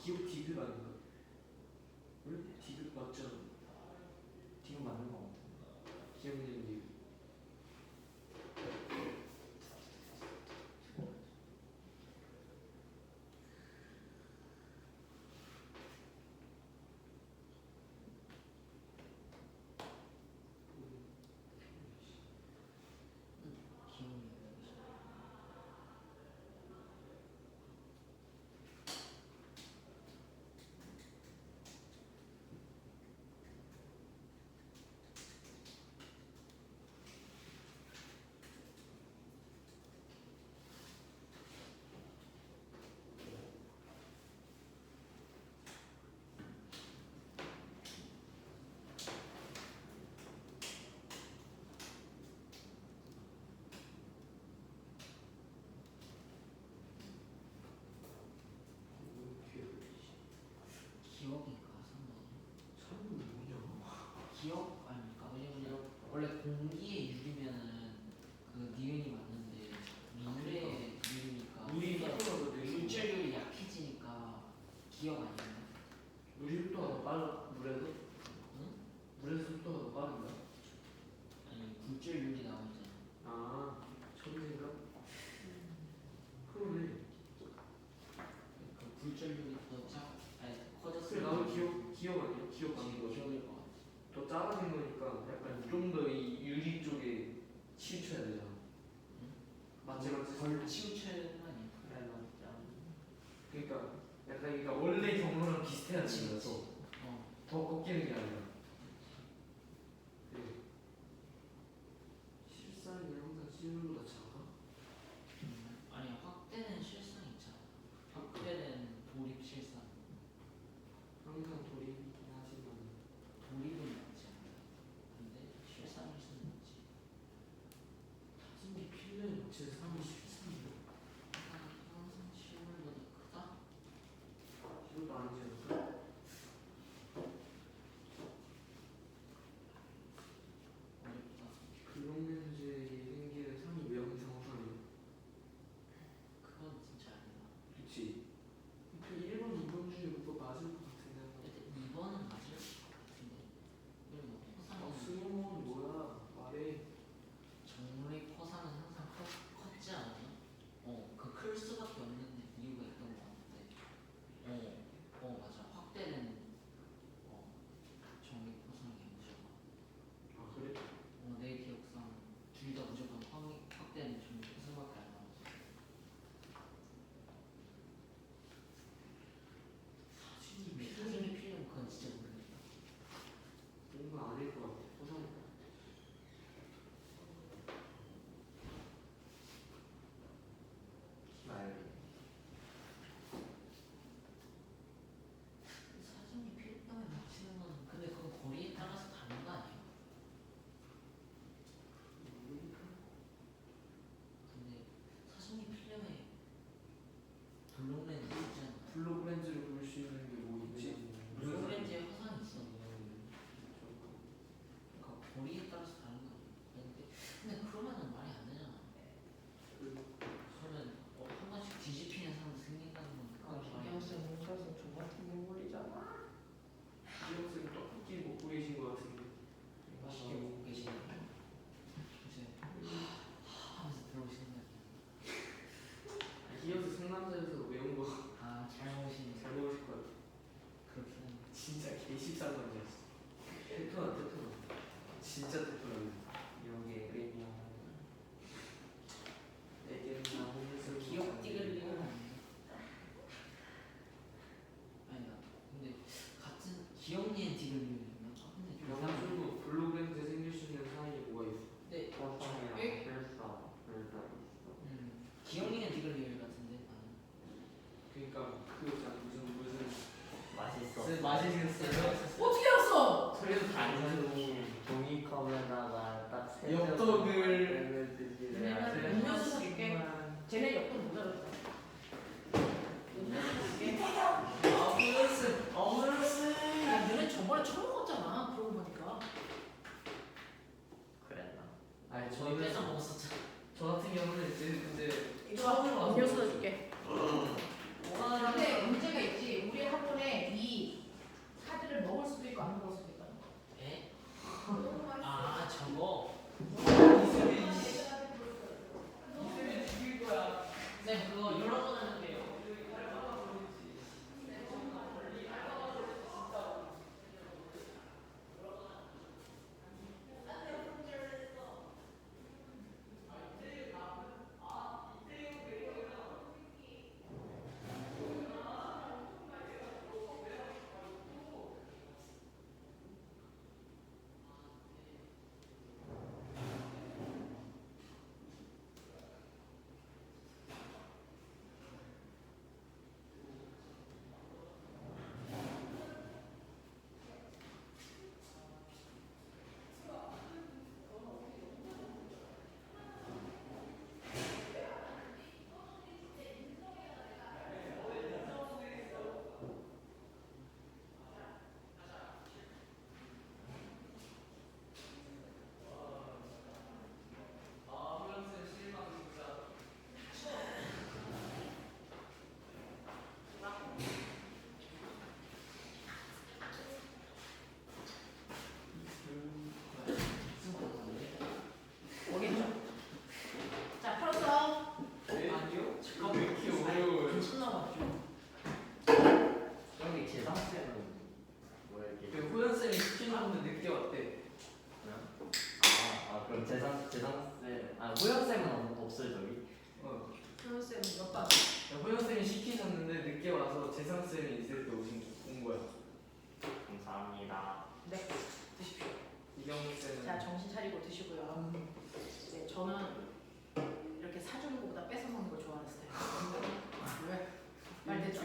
S4: 기억 디귿 아닌가? 왜? 디귿 맞지 않아?
S3: 지금 맞는 거 같아.
S4: 기억력 디귿.
S2: 기억이 안 나지. 기억인가 상관이? 기억 아닙니까? 왜냐면 원래 공기의 유리면은 그 니은이 맞는데 물의 유리니까
S4: 물이 속도가 되게
S2: 물질률이 약해지니까 기억 아니었나?
S4: 물이 속도가 더 빨라. 물에서?
S2: 응?
S4: 물에서 속도가 더 빠른가?
S2: 아니 물질률이 나오잖아.
S4: 아, 처음 생각? 그러네.
S2: 그 물질률이 더 아니
S4: 그래,
S2: 커졌으면
S4: 나도 기억 아니야? 기억 아닌 거 같아.
S2: 기억일 것 같아.
S4: 더 작아진 거니까 약간 좀 더 이 유리 쪽에 치우쳐야 되잖아.
S2: 응?
S4: 맞지 맞지.
S2: 덜 치우치는 거 아니야?
S3: 그래 맞지.
S4: 그러니까 약간 그러니까 원래 경로랑 비슷해야
S2: 그치,
S4: 되는
S2: 그치.
S4: 거서
S2: 어.
S4: 더 꺾이는 게 아니라. 그래. 실상이 항상 실물보다 작아?
S2: 아니 확대는 실상 있잖아. 확대는 도립 실상.
S4: 항상 돌이긴 하지만
S2: 도립은 맞지 않나? 근데 실상일 수는 있지.
S4: 사진기 필름이 마치 사람이 실상이야.
S2: 항상 실물보다 크다?
S4: 이것도 아니지 않을까?
S2: 어렵다.
S4: 블록렌즈의 생기는 상이 왜 항상 허상이야?
S2: 그건 진짜 아니다.
S4: 그치? 그 1번, 2번 중에 뭐가 맞을 것 같은데.
S2: 근데 2번은 맞을 것 같은데. 그리고
S4: 아,
S2: 커상은
S4: 승용은 뭐야? 말해.
S2: 정례 커상은 항상 컸지 않았나? 그 클 수밖에 없는 이유가 있던 것 같은데. 맞아. 확대는 정례 커상이 무조건.
S4: 아, 그래?
S2: 내 기억상 둘 다 무조건 확대는 정례 커상밖에 안 나왔어. 사진이 필요한 그건 진짜 모르겠다.
S4: 뭔가 아닐 것 같아. 허상.
S3: 말.
S2: 사진이 필요하면 맞히는 건 근데 그건 거리에 따라서 다른 거 아니야? 근데 사진이 필름에 블록렌즈 있잖아.
S4: 블록렌즈를 볼 수 있는 게 뭐 있지?
S2: 블록렌즈에 화상이 있어. 그러니까 거리에 따라서 다른 거 아니야? 근데 그러면은 말이 안 되잖아. 그러면 한 번씩 뒤집히는 사람도 생긴다는 건 말이 안 돼.
S3: 뭉쳐서 저 같은 인물이잖아.
S4: 기억쌤 떡볶이 먹고 계신 것 같은데.
S2: 맛있게 먹고 계시네. 이제 하면서 들어오시는 거 아니야?
S4: 기억쌤 상남자에서 매운 거
S2: 잘 먹으시네.
S4: 잘 먹으실 것 같아.
S2: 그렇긴 해.
S4: 진짜 개식상남자였어. 테토나 테토나. 진짜 테토나.
S3: 여기 그냥
S4: 애견 나오면서
S2: 기억 띠를 리고는 아니다. 근데 같은 기억니엔 띠를 리고는 근데 좀 이상해.
S4: 영화중도 블록렌즈 생길 수 있는 사이에 뭐가 있어?
S2: 근데
S3: 화상이랑
S2: 에?
S3: 별다 있어.
S2: 기억니엔 띠를 리고 같은데 나는.
S4: 그러니까 그거잖아. 무슨
S3: 맛있어.
S4: 맛있겠어요?
S1: 어떻게 알았어?
S4: 그래도 다 알잖아.
S3: 종이컵에다가 딱
S4: 엽떡을
S1: 그러면 음료수 사줄게. 쟤네 옆돈 모자랐다. 음료수 사줄게.
S4: 어머스.
S1: 야, 너네 저번에 처음 먹었잖아. 그러고 보니까.
S3: 그랬나?
S4: 아니
S2: 저희 뺏어
S4: 저는
S2: 먹었었잖아.
S4: 저 같은 경우는 이제 근데
S1: 이거 음료수 사줄게.
S4: 와.
S1: 근데 문제가 있지. 우리 학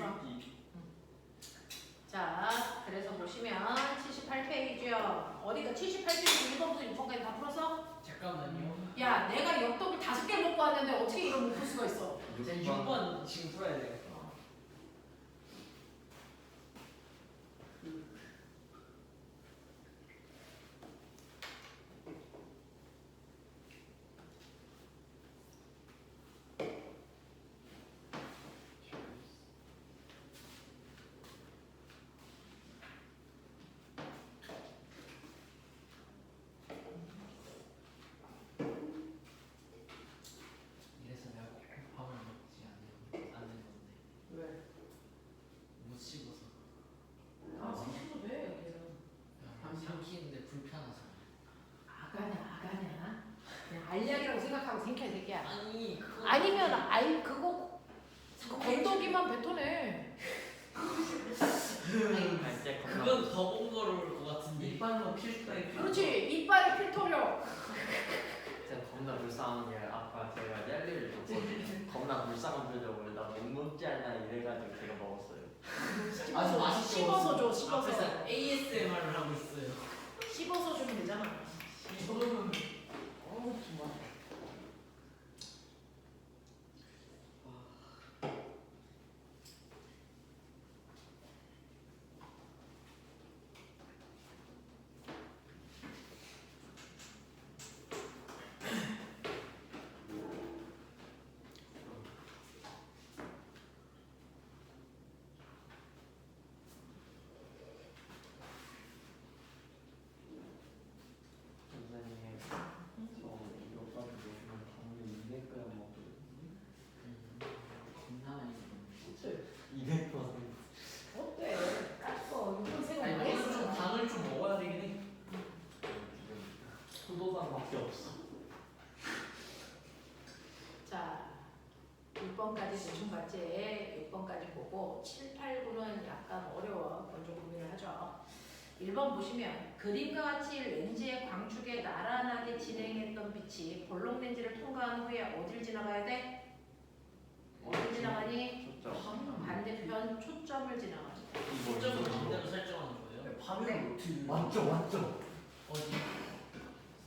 S1: 알았어. 자, 그래서 보시면 78페이지요. 어디가 78페이지 1번부터 6번까지 다 풀었어?
S2: 잠깐만요.
S1: 야, 내가 엽떡을 5개 먹고 왔는데 어떻게 이걸 못 풀 수가 있어?
S2: 이제 6번 지금 풀어야 돼요. 이래서 내가 밥을 먹지 않는 건데
S1: 왜?
S2: 못 씹어서
S1: 아, 삼키도 돼, 걔는.
S2: 삼키는데 불편해서.
S1: 아가냐. 그냥 알약이라고 생각하고 생겨, 이 새끼야.
S2: 아니 그거
S1: 아니면 그거 건더기만 뱉어내.
S3: 갈때
S2: 그건 더 번거로울 것 같은데.
S4: 이빨로 필터에
S1: 그렇지, 이빨이 필터려.
S3: 제가 겁나 불쌍한 게 아까 제가 젤리를 줬거든요. 겁나 불쌍한 표정으로 나 못 먹지 않냐 이래가지고 제가 먹었어요.
S2: 아주 맛있게
S1: 씹어서 줘,
S2: 먹었어요.
S1: 씹어서.
S2: 앞에서 ASMR을 하고 있어요.
S1: 씹어서 주면 되잖아.
S4: 저는
S1: 어우, 좋아.
S3: 선생님, 저 이거까지 먹으면 당일 200g 먹거든요.
S2: 겁나 많이 먹었는데.
S3: 200%.
S1: 어때? 깠어. 이건 생각
S2: 아니
S1: 안
S2: 너는 좀
S1: 했어.
S2: 당을 좀 먹어야 되긴 해.
S3: 포도당밖에 없어.
S1: 자, 6번까지 대충 봤지? 6번까지 보고 7, 8, 9는 약간 어려워. 먼저 고민을 하죠. 1번 보시면 그림과 같이 렌즈의 광축에 나란하게 진행했던 빛이 볼록 렌즈를 통과한 후에 어딜 지나가야 돼? 어딜 지나가니?
S3: 좋죠.
S1: 반대편 초점을 지나가지.
S2: 초점을 반대로 설정하는 거예요.
S4: 밤에 어떻게
S3: 맞죠.
S2: 어디?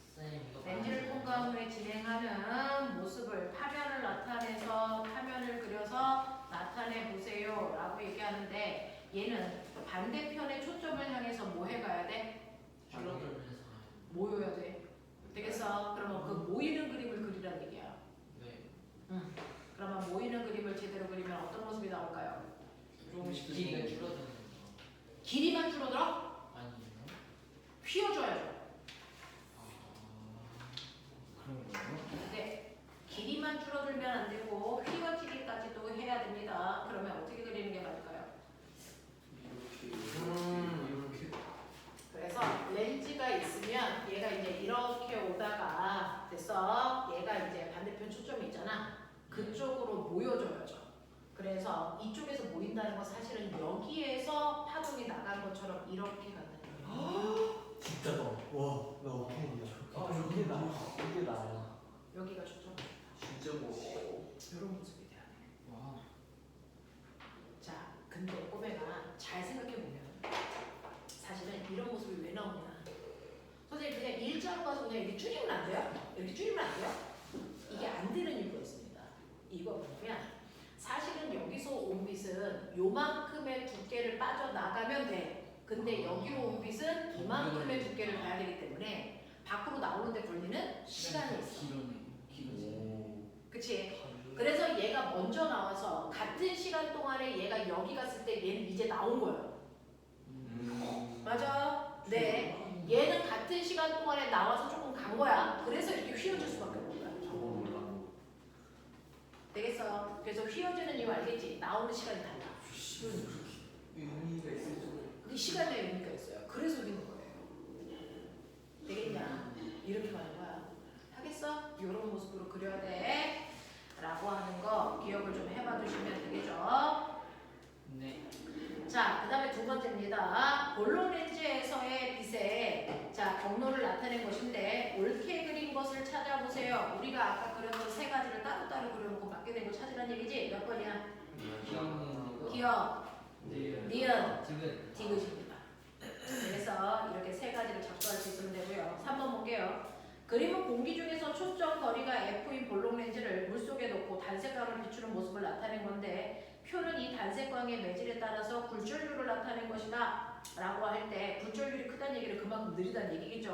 S2: 쌤 이거
S1: 렌즈를 통과한 후에 진행하는 모습을 파면을 나타내서 파면을 그려서 나타내 보세요 라고 얘기하는데 얘는 반대편의 초점을 향해서 뭐 해가야 돼?
S2: 줄어들면서
S1: 모여야 돼. 되겠어? 그러면 그 모이는 그림을 그리란 얘기야.
S2: 네.
S1: 그러면 모이는 그림을 제대로 그리면 어떤 모습이 나올까요?
S2: 조금씩 길이가 줄어드는 거.
S1: 길이만 줄어들어?
S2: 아니에요?
S1: 휘어져야죠.
S2: 그런 거예요?
S1: 네. 길이만 줄어들면 안 되고 휘어지기까지도 해야 됩니다. 그러면 어떻게 그리는 게 맞을까요?
S4: 이렇게
S1: 그래서 렌즈가 있으면 얘가 이제 이렇게 오다가 됐어. 얘가 이제 반대편 초점이 있잖아. 그쪽으로 모여줘야죠. 그래서 이쪽에서 모인다는 건 사실은 여기에서 파동이 나간 것처럼 이렇게 간다는 거예요.
S3: 진짜다. 와, 나 어떡해. 이게 나야.
S1: 여기가 초점.
S4: 진짜 뭐
S1: 이런 모습이 돼야 돼.
S2: 와.
S1: 자, 근데 꼬매가 잘 생각해보면 사실은 이런 모습이 왜 나오냐. 선생님 그냥 일자로 가서 그냥 이렇게 줄이면 안 돼요? 이렇게 줄이면 안 돼요? 이게 안 되는 이유가 있습니다. 이거 뭐냐면 사실은 여기서 온 빛은 요만큼의 두께를 빠져나가면 돼. 근데 여기로 온 빛은 이만큼의 두께를 가야 되기 때문에 밖으로 나오는데 걸리는 시간이 있어.
S2: 길어네.
S1: 그치? 그래서 얘가 먼저 나와서 같은 시간 동안에 얘가 여기 갔을 때 얘는 이제 나온 거예요. 맞아? 네. 얘는 같은 시간 동안에 나와서 조금 간 거야. 그래서 이렇게 휘어질 수밖에 없는 거야.
S3: 저거 몰라.
S1: 되겠어? 그래서 휘어지는 이유 알겠지? 나오는 시간이 달라.
S4: 시간이 그렇게 의미가 있을 정도.
S1: 그게 시간의 의미가 있어요. 그래서 우리는 거예요. 되겠냐? 이렇게 가는 거야. 하겠어? 이런 모습으로 그려야 돼. 라고 하는 거 기억을 좀 해봐 주시면 되겠죠?
S2: 네.
S1: 자, 그 다음에 두 번째입니다. 볼록 렌즈에서의 빛의 경로를 나타낸 것인데 옳게 그린 것을 찾아보세요. 우리가 아까 그렸던 세 가지를 따로따로 그려놓고 맞게 된 거 찾으란 얘기지? 몇 번이야?
S2: 기억은
S1: 기억, 니은,
S2: 지금
S1: 디귿입니다. 그래서 이렇게 세 가지를 작성할 수 있으면 되고요. 3번 볼게요. 그림은 공기 중에서 초점 거리가 F인 볼록 렌즈를 물속에 놓고 단색광을 비추는 모습을 나타낸 건데 표는 이 단색광의 매질에 따라서 굴절률을 나타낸 것이다 라고 할 때 굴절률이 크다는 얘기를 그만큼 느리다는 얘기겠죠?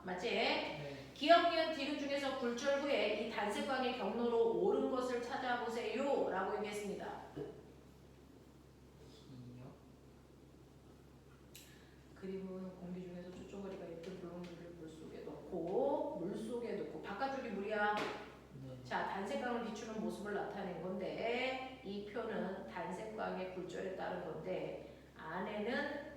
S1: 맞지?
S2: 네.
S1: 기억, 니은, 디귿 중에서 굴절 후에 이 단색광의 경로로 옳은 것을 찾아보세요 라고 얘기했습니다.
S2: 기억
S1: 그림은 공기 중에서 초점거리가 예쁜 볼록률을 물속에 넣고 바깥쪽이 물이야.
S2: 네.
S1: 자, 단색광을 비추는 모습을 나타낸 건데 이 표는 단색광의 굴절에 따른 건데 안에는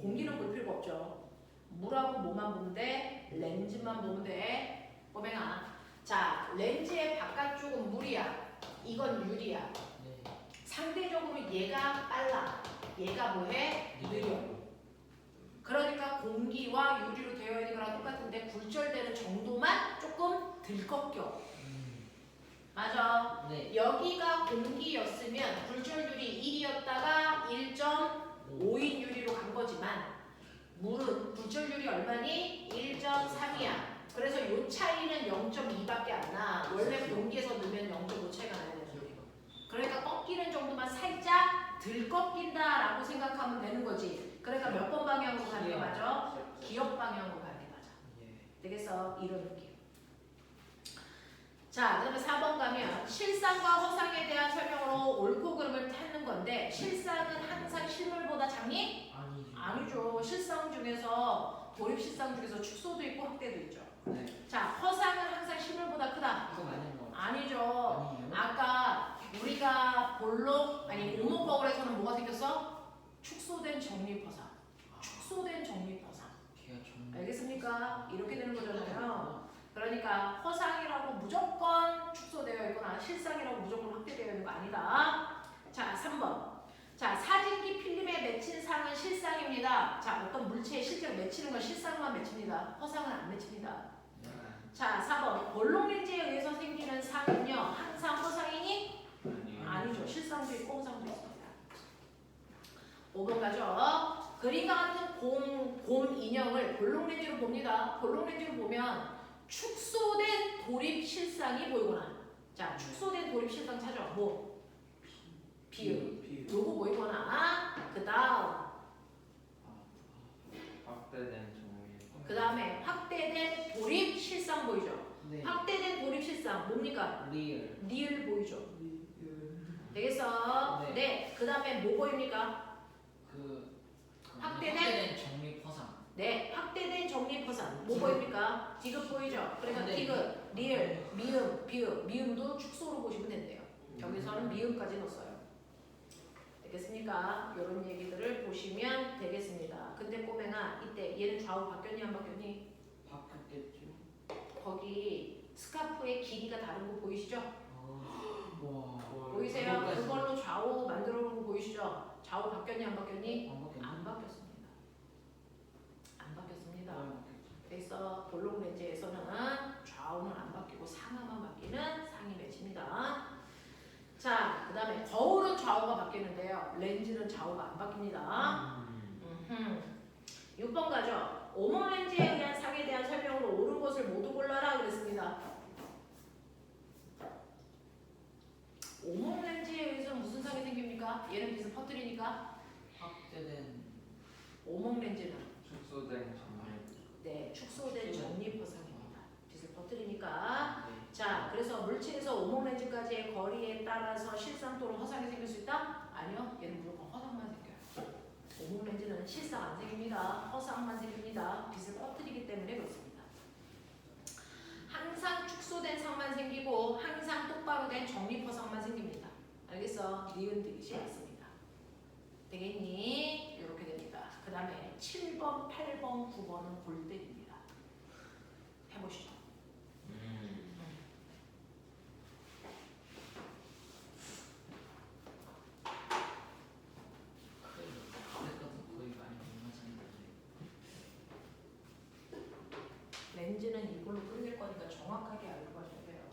S1: 공기는 볼 필요가 없죠. 물하고 뭐만 보면 돼? 렌즈만 보면 돼. 꼬맹아. 자, 렌즈의 바깥쪽은 물이야. 이건 유리야.
S2: 네.
S1: 상대적으로 얘가 빨라. 얘가 뭐해? 느려. 그러니까 공기와 유리로 되어 있는 거랑 똑같은데 굴절되는 정도만 조금 덜 꺾여. 맞아.
S2: 네.
S1: 여기가 공기였으면 굴절률이 1이었다가 1.5인 유리로 간 거지만 물은 굴절률이 얼마니? 1.3이야. 그래서 이 차이는 0.2밖에 안 나. 원래 공기에서 넣으면 0.5 차이가 나야 되는 소리가. 그러니까 꺾이는 정도만 살짝 덜 꺾인다라고 생각하면 되는 거지. 그러니까 몇 번 방향으로 가는 게 맞아? 기억 방향으로 가는 게 맞아. 되겠어? 이런 느낌. 자, 그다음에 4번 가면 실상과 허상에 대한 설명으로 옳고 그름을 찾는 건데 실상은 항상 실물보다 작니? 아니죠. 실상 중에서 도립 실상 중에서 축소도 있고 확대도 있죠.
S2: 네.
S1: 자, 허상은 항상 실물보다 크다.
S2: 그건 아닌 것 같아요.
S1: 아니죠.
S2: 아니에요?
S1: 아까 우리가 볼록 아니 오목거울에서는 뭐가 생겼어? 축소된 정립허상. 축소된 정립허상.
S2: 걔가 정.
S1: 알겠습니까? 이렇게 되는 거잖아요. 그러니까 허상이라고 무조건 축소되어 있거나 실상이라고 무조건 확대되어 있는 거 아니다. 자, 3번. 자, 사진기 필름에 맺힌 상은 실상입니다. 자, 어떤 물체에 실제로 맺히는 건 실상만 맺힙니다. 허상은 안 맺힙니다. 자, 4번. 볼록렌즈에 의해서 생기는 상은요, 항상 허상이니? 아니죠. 실상도 있고 허상도 있습니다. 5번 가죠. 그림과 같은 곰 인형을 볼록렌즈로 봅니다. 볼록렌즈로 보면 축소된 도립 실상이 보이거나. 자, 축소된 도립 실상 찾아. 뭐? 비읍. 요거 보이거나. 그 다음.
S3: 확대된 정리.
S1: 그 다음에 확대된 도립 실상 보이죠?
S2: 네.
S1: 확대된 도립 실상 뭡니까?
S2: 리얼.
S1: 리을 보이죠? 되겠어?
S2: 네.
S1: 네. 그 다음에 뭐 보입니까? 확대된
S2: 정립 허상.
S1: 네. 확대된 정립허상. 뭐 보입니까? 디귿 보이죠? 그러니까
S2: 네.
S1: 디귿, 리을, 미음, 비읍. 미음도 축소로 보시면 된대요. 여기서는 미음까지 넣었어요. 되겠습니까? 이런 얘기들을 보시면 되겠습니다. 근데 꼬맹아, 이때 얘는 좌우 바뀌었니 안 바뀌었니?
S2: 바뀌었겠죠.
S1: 거기 스카프의 길이가 다른 거 보이시죠?
S2: 와.
S1: 보이세요?
S2: 그것까지.
S1: 그걸로 좌우 만들어 놓은 거 보이시죠? 좌우 바뀌었니 안 바뀌었니?
S2: 안 바뀌었네.
S1: 안 바뀌었습니다. 안 바뀌었습니다.
S2: 아,
S1: 그래서 볼록 렌즈에서는 좌우는 안 바뀌고 상하만 바뀌는 상이 맺힙니다. 자, 그 다음에 거울은 좌우가 바뀌는데요. 렌즈는 좌우가 안 바뀝니다. 6번 가죠. 오목 렌즈에 의한 상에 대한 설명으로 옳은 것을 모두 골라라 그랬습니다. 오목 렌즈에 의해서 무슨 상이 생깁니까? 얘는 빛을 퍼뜨리니까
S2: 확대된.
S1: 오목 렌즈는
S3: 축소된 정리.
S1: 네, 축소된 정립허상입니다. 빛을 퍼뜨리니까.
S2: 네.
S1: 자, 그래서 물질에서 오목 렌즈까지의 거리에 따라서 실상 또는 허상이 생길 수 있다? 아니요, 얘는 무조건 허상만 생겨요. 오목 렌즈는 실상 안 생깁니다. 허상만 생깁니다. 빛을 퍼뜨리기 때문에 그렇습니다. 항상 축소된 상만 생기고 항상 똑바로 된 정립허상만 생깁니다. 알겠어? 니은 디귿이 있습니다. 되겠니? 이렇게 됩니다. 그 다음에 7번, 8번, 9번은 골때입니다. 해보시죠.
S2: 거의 많이 못 맞았는데.
S1: 렌즈는 이걸로 끊길 거니까 정확하게 알고 가셔야 돼요.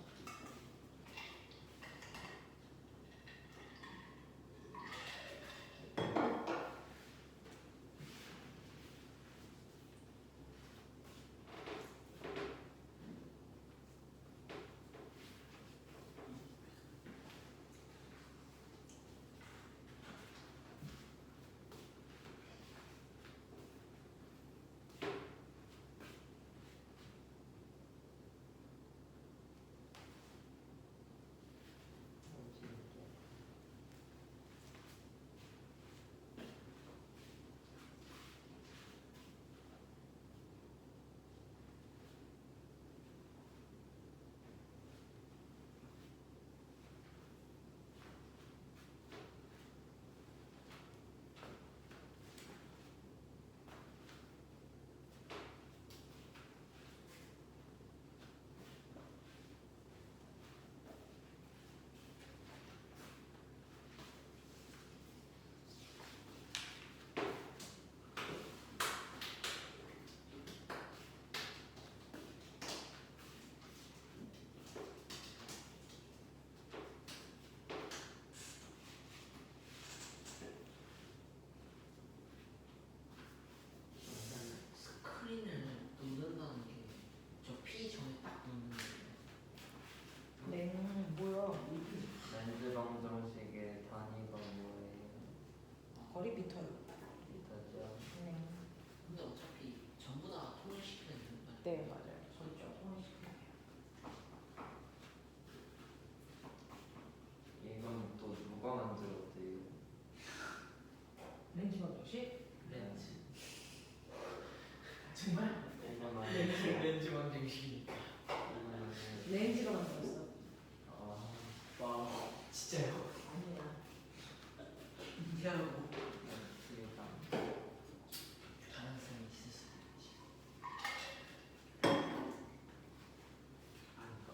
S1: 방정식?
S2: 렌즈.
S1: 정말?
S3: 이건
S2: 렌즈 방정식이니까.
S1: 렌즈로 만들었어.
S2: 와 진짜요?
S1: 아니야.
S2: 이해하고 가능성이 있을 수 있지. 아닌가?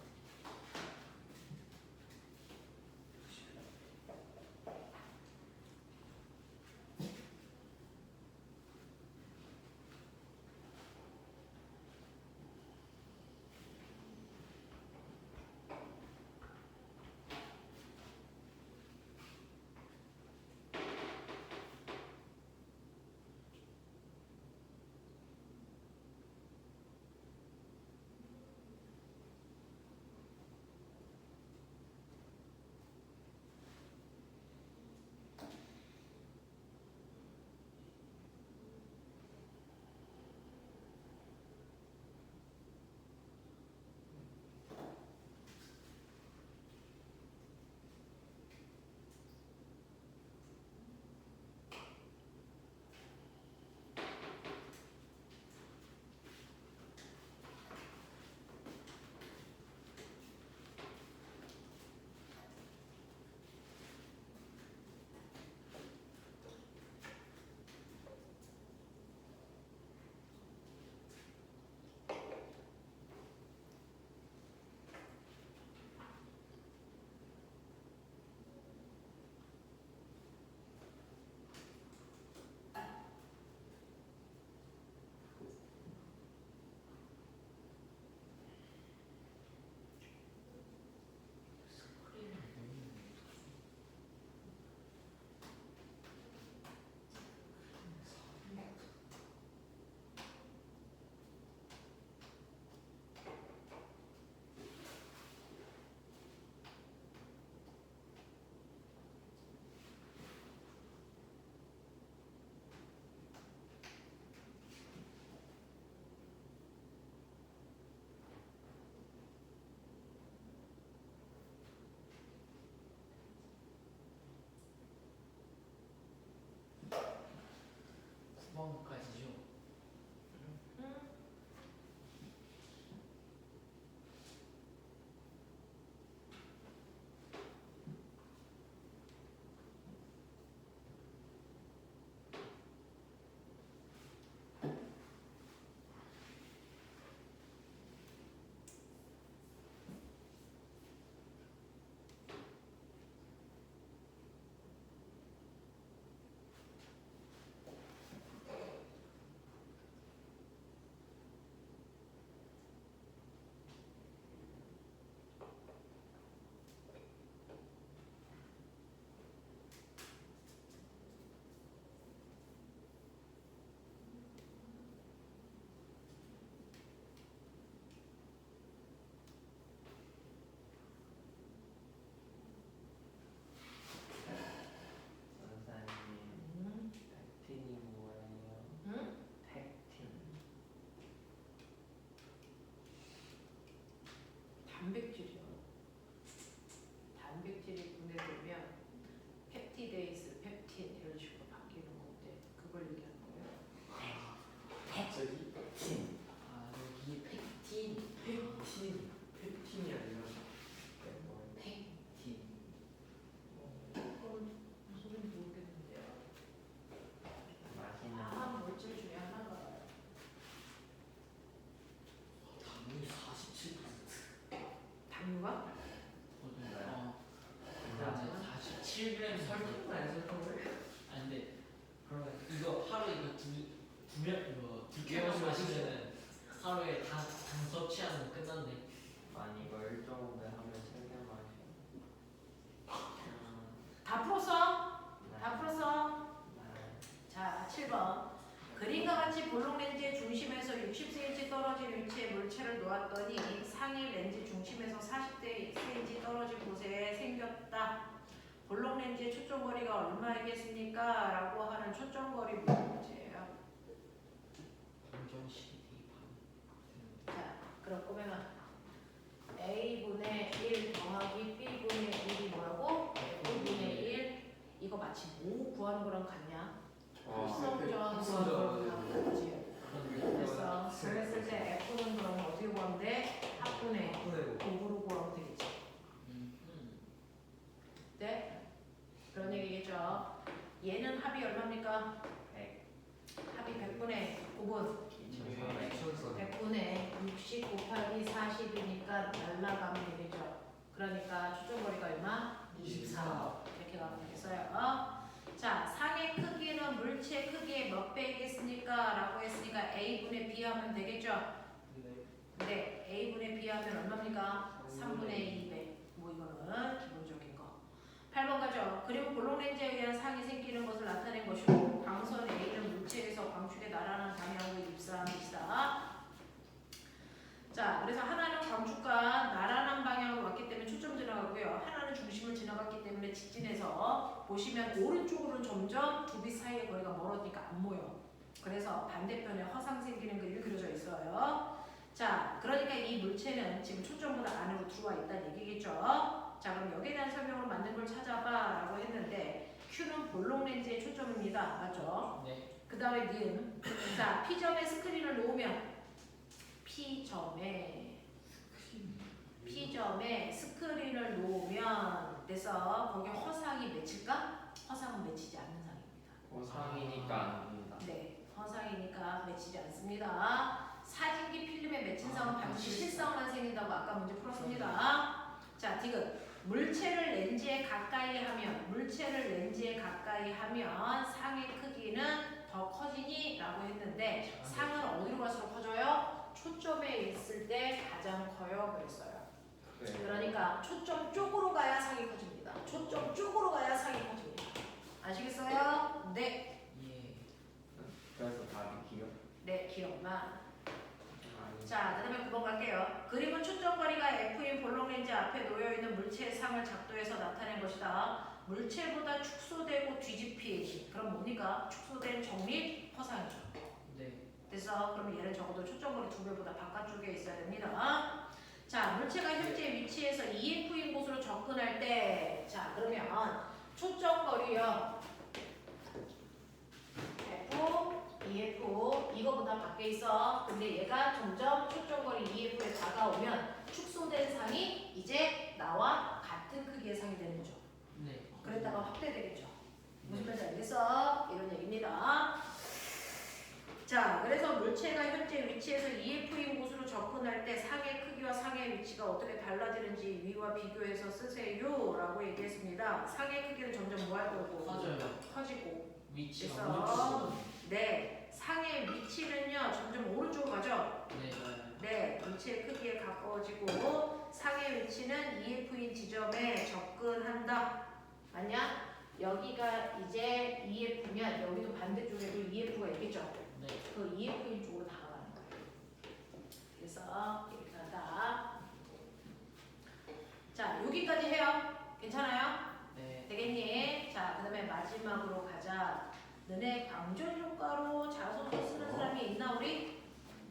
S2: 구멍까지죠.
S1: 응?
S3: 선생님, 팩틴이 뭐예요?
S1: 응?
S3: 팩틴.
S1: 단백질이요. 단백질이 분해되면 펩티데이스, 펩틴 이런 식으로 바뀌는 건데 그걸 얘기하는 거예요.
S3: 갑자기 팩틴.
S2: 아 여기 팩틴.
S4: 팩틴이 아니라
S2: 팩틴.
S1: 그건 무슨 소리인지 모르겠는데요.
S3: 맛있는
S1: 한 물질 중에 하나가
S2: 당연히 47%.
S1: 당류가?
S2: 그러면 47g
S3: 설탕만 설탕을?
S2: 아 근데 그러면 이거 하루 이거 두명 이거 두 개만 마시면은 하루에 당 섭취하는 거 끝났네.
S3: 아니 이거 1.5배 하면 3개 마셔.
S1: 다 풀었어?
S3: 네.
S1: 다 풀었어?
S3: 네.
S1: 자, 7번. 그림과 같이 볼록 렌즈의 중심에서 60cm 떨어진 위치에 물체를 놓았더니 상위 렌즈 중심에서 40cm 떨어진 곳에 생겼다. 볼록 렌즈의 초점거리가 얼마이겠습니까? 라고 하는 초점거리 문제예요.
S2: 방정식이 되게
S1: 자, 그럼 보면은 A분의 1 더하기 B분의 1이 뭐라고? F분의 1. 이거 마치 뭐 구하는 거랑 같냐? 합성전 그렇지. 됐어. 그랬을 때 F는 그럼 어떻게 구하면 돼? 합분의 곱으로 구하면 되겠지. 네? 그런 얘기겠죠. 얘는 합이 얼마입니까? 100. 합이 100분의 곱은 100분의 60 곱하기 40이니까 날라가면 되겠죠. 그러니까 초점거리가 얼마? 24. 이렇게 가면 되겠어요. 자, 상의 크기는 물체 크기의 몇 배이겠습니까? 라고 했으니까 A분의 B 하면 되겠죠. 네, A분의 B 하면 얼마입니까? 3분의 2배. 뭐 이거는 기본적인 거. 8번 가죠. 그리고 볼록렌즈에 의한 상이 생기는 것을 나타낸 것이고 광선 A는 물체에서 광축에 날아가는 방향으로 입사합니다. 자, 그래서 하나는 광축과 날아가는 방향으로 왔기 때문에 초점 지나가고요. 하나는 중심을 지나갔기 때문에 직진해서 보시면 오른쪽으로는 점점 두 빛 사이의 거리가 멀어지니까 안 모여. 그래서 반대편에 허상 생기는 그림이 그려져 있어요. 자, 그러니까 이 물체는 지금 초점보다 안으로 들어와 있다는 얘기겠죠. 자, 그럼 여기에 대한 설명으로 만든 걸 찾아봐 라고 했는데 Q는 볼록렌즈의 초점입니다. 맞죠?
S2: 네.
S1: 그 다음에 니은. 자, P점에 스크린을 놓으면 P점에 스크린을 놓으면 그래서 거기 허상이 맺힐까? 허상은 맺히지 않는 상입니다.
S3: 상이니까 안 됩니다.
S1: 네, 허상이니까 맺히지 않습니다. 사진기 필름에 맺힌 상은 반드시 실상만 생긴다고 아까 문제 풀었습니다. 자, 디귿. 물체를 렌즈에 가까이 하면 상의 크기는 더 커지니? 라고 했는데 상은 어디로 갈수록 커져요? 초점에 있을 때 가장 커요. 그랬어요. 그러니까 초점 쪽으로 가야 상이 커집니다. 초점 쪽으로 가야 상이 커집니다. 아시겠어요? 네.
S2: 예.
S3: 그래서 답이 기억.
S1: 네, 기억만. 자, 그 다음에 9번 갈게요. 그림은 초점거리가 F인 볼록렌즈 앞에 놓여있는 물체의 상을 작도해서 나타낸 것이다. 물체보다 축소되고 뒤집힌. 그럼 뭡니까? 축소된 정립 허상이죠.
S2: 네.
S1: 그래서 그럼 얘는 적어도 초점거리 2배보다 바깥쪽에 있어야 됩니다. 자, 물체가 현재 위치에서 EF인 곳으로 접근할 때, 자, 그러면 초점거리요. F, EF 이거보다 밖에 있어. 근데 얘가 점점 초점거리 EF에 다가오면 축소된 상이 이제 나와 같은 크기의 상이 되는 거죠.
S2: 네.
S1: 그랬다가 확대되겠죠. 무슨 말인지 알겠어? 이런 얘기입니다. 자, 그래서 물체가 현재 위치에서 EF인 곳으로 접근할 때 상의 크기와 상의 위치가 어떻게 달라지는지 위와 비교해서 쓰세요 라고 얘기했습니다. 상의 크기는 점점 뭐 할 거고?
S2: 커져요.
S1: 커지고.
S2: 위치가
S1: 그래서
S2: 오른쪽으로.
S1: 네, 상의 위치는요 점점 오른쪽으로 가죠.
S2: 네.
S1: 네, 물체의 크기에 가까워지고 상의 위치는 EF인 지점에 접근한다. 맞냐? 여기가 이제 EF면 여기도 반대쪽에도 EF가 있겠죠.
S2: 네.
S1: 그 EF인 쪽으로 다가가는 거예요. 그래서 이렇게 한다. 자, 여기까지 해요. 괜찮아요?
S2: 네.
S1: 되겠니? 자, 그 다음에 마지막으로 가자. 너네 광전 효과로 자소서 쓰는 사람이 있나 우리?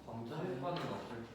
S3: 광전 효과는 없을